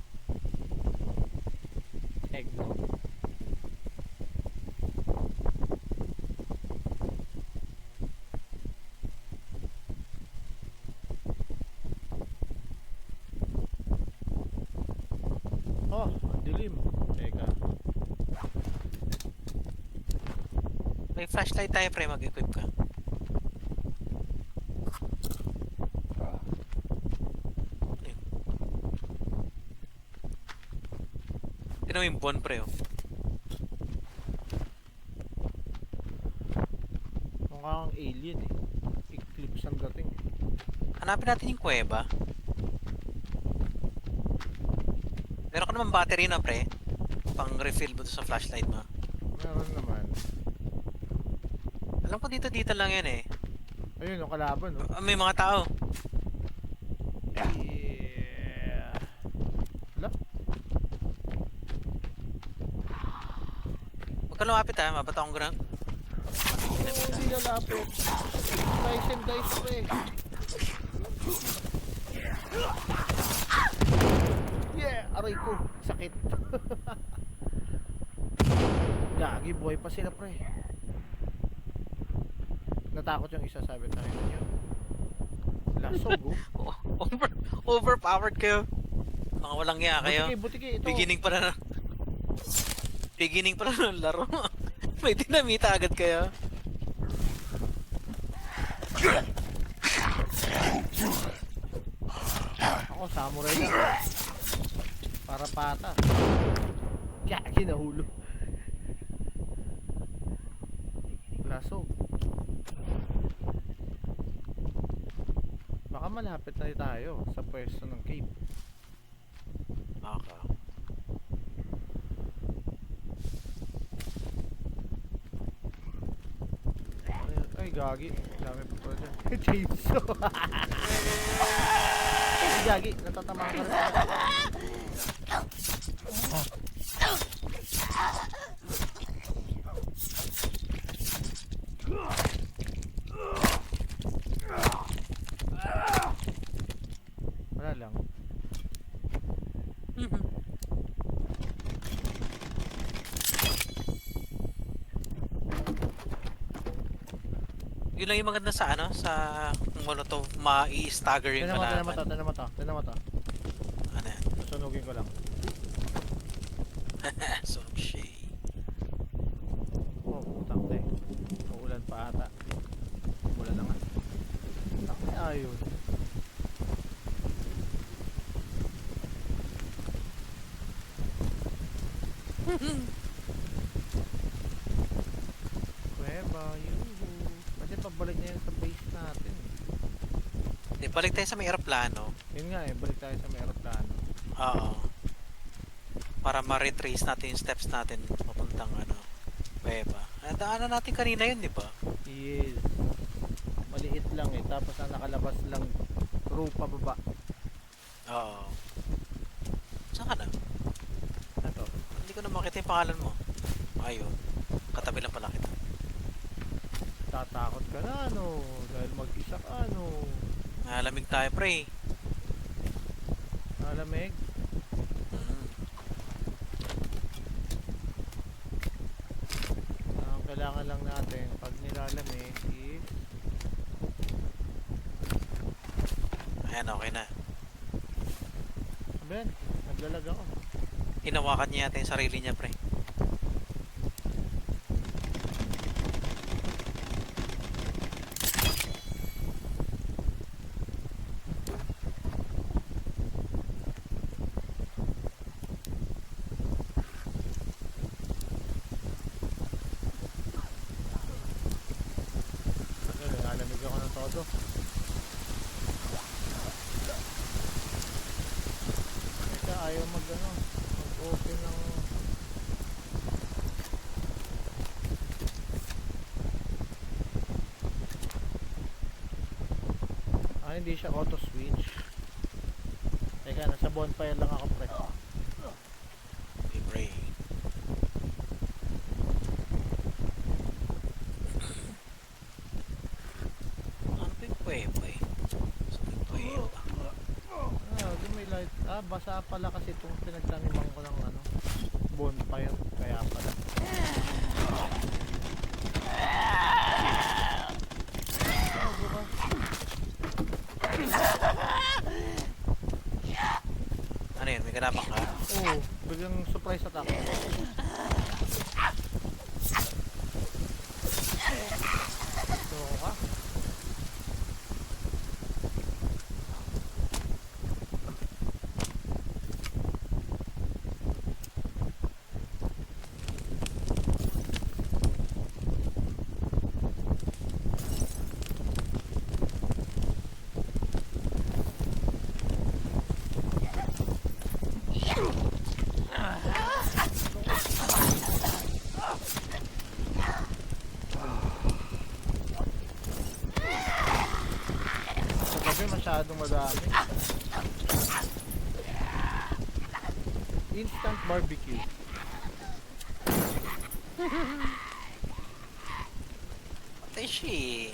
Eggnog. Oh, ang dilim. Teka. May flashlight tayo pre, mag-equip ka. Ano yun? Tignan mo yung buwan pre oh. Mukhang alien eh. Eclipse ang dating. Hanapin natin yung kuweba. Meron ka naman battery na pre. Pang refill mo to sa flashlight mo. Meron naman. Alam ko dito lang yan eh. Ayun, yung kalaban no? May mga tao. Yeah. Wala? Huwag ka lumapit ha, mabato akong ground. Hindi lalapit. Slice and dice pre. Yeah! Aray ko. Sakit. Gagi, buhay pa sila pre. Natakot yung isa, sabi tayo niyo. Lasog oh. Overpowered kayo. Mga walang iya kayo. Butiki, ito. Beginning pa lang ng laro. May dinamita agad kayo. Ako, samurai na. Para pata. Gagi, nahulog. Lasog. Baka malapit na tayo sa pwesto ng cave. Okay. Ay, gagi. Dami pa pala dyan. Chainsaw. Ay, gagi. Natatamaan ka rin. Wala lang. Yun lang yung maganda sa ano, sa Molotov, ma-i-stagger yung Tinan mo kalaban. Tinan mo to. Ano yan? Susunugin ko lang. So, shit. Oh, putang na eh. Uulan pa ata. Umulan na nga. Takay ayun. Kuweba, yuhu. Kasi pabalik na yan sa base natin. Di, balik tayo sa may aeroplano. Yun nga eh, balik tayo sa may aeroplano. Oo. Para ma-retrace natin yung steps natin papuntang ano, Beba. Daanan natin kanina yun, di ba? Yes. Maliit lang eh, tapos ang nakalabas lang rupa baba. Oo. Saan ka na? Ito. Hindi ko na makita yung pangalan mo. Ayun. Katabi lang pala kita. Tatakot ka na ano, dahil mag-isa ka ano. Nalamig tayo, pre. Nalamig. Mm. Ang kailangan lang natin pag nilalamig is Ayan, okay na. sabi yan, naglalag ako. Hinawakan niya yata yung sarili niya, pre. todo. Teka, ayaw mag-open ng... Hindi siya auto switch. Teka, nasa bonfire lang ako, pre. Libre. Ano ba yung kuweba eh? Saan yung kuweba? Doon may light. Basa pala kasi itong pinagtaniman ko ng bonfire. Kaya pala. Bukas. Ano yun? May ganapang ka? Oo, biglang surprise attack. Gusto ka? Sa gabi masyadong madami. Instant barbecue. Patay siya eh.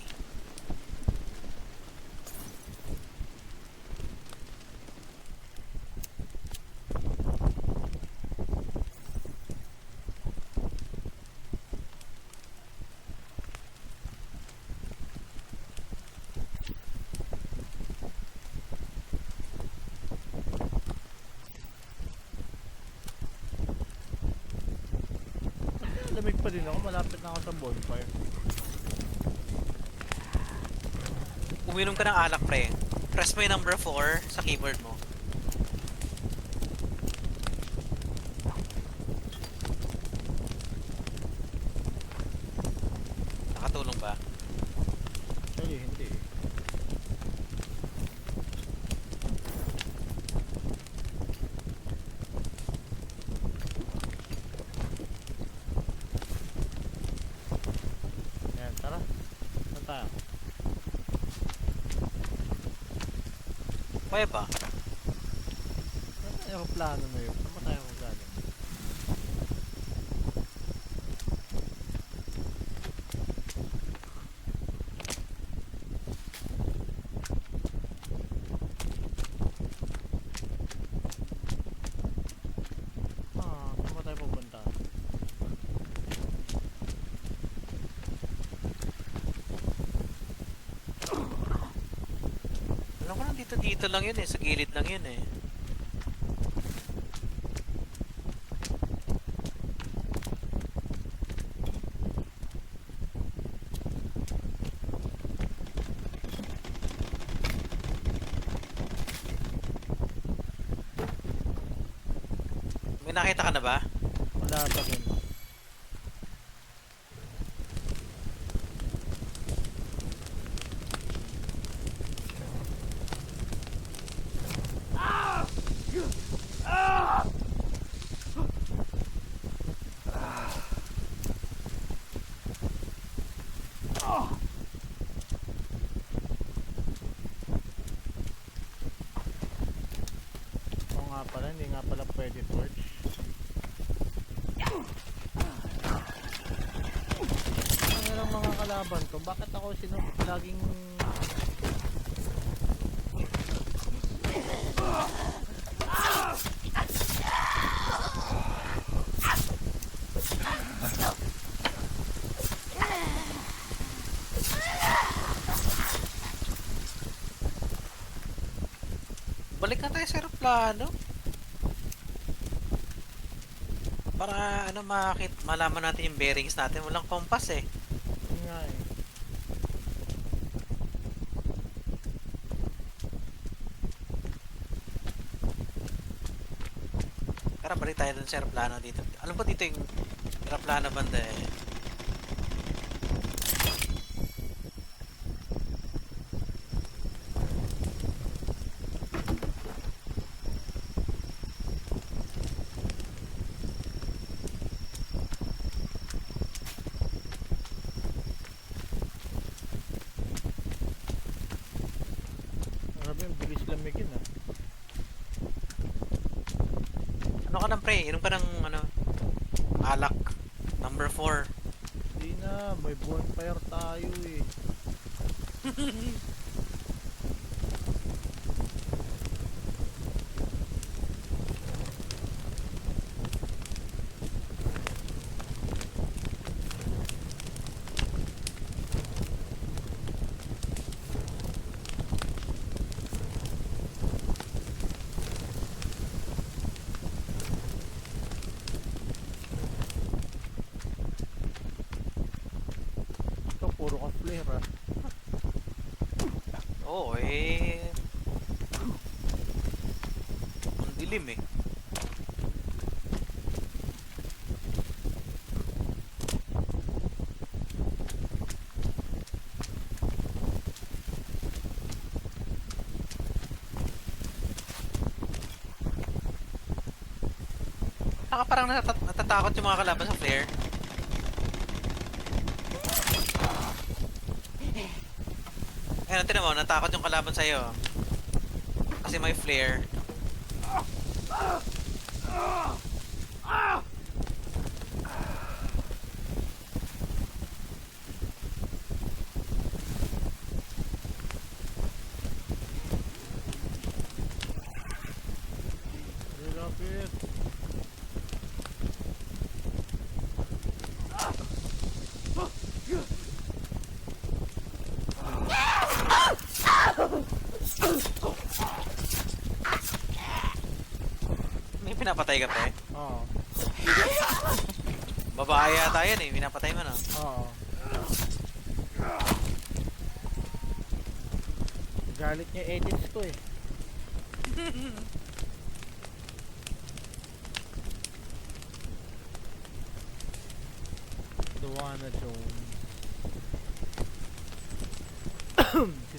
Lamig pa din ako, malapit na ako sa bonfire. Uminom ka ng alak, pre. Press mo yung number 4 sa keyboard mo. Nakatulong ba? Actually, hindi eh. Ayan, tara. Saan tayo? Kuweba. Ano aeroplano na yun? Saan ba tayo galing? Saan ba tayo pupunta? Alam ko lang dito lang yun eh. Sa gilid lang yun eh. May nakita ka na ba? Wala pa rin. Oo nga pala, hindi nga pala pwede torch. Ang ilang mga kalaban ko, bakit ako laging... Balik na tayo sa aeroplano. Para malaman natin yung bearings natin. Walang compass eh. Yun nga eh. Tara, balik tayo dun sa aeroplano dito. Alam ko dito yung aeroplano banda eh. Grabe, ang bilis lamigin ah. Ano ka nang pre? Inom ka ng ano? Alak. Number 4. Hindi na, may bonfire tayo eh. Ito, puro ka flare ah. Oo eh. Ang dilim eh. Saka parang natatakot yung mga kalaban sa flare. Ayun, tinan mo, natakot yung kalaban sa'yo. Kasi may flare. Lapit. May pinapatay ka pa eh. Oo. Babae yata yan eh, pinapatay mo no? Oo. Galit niya edits ko eh. Duana Jones. Si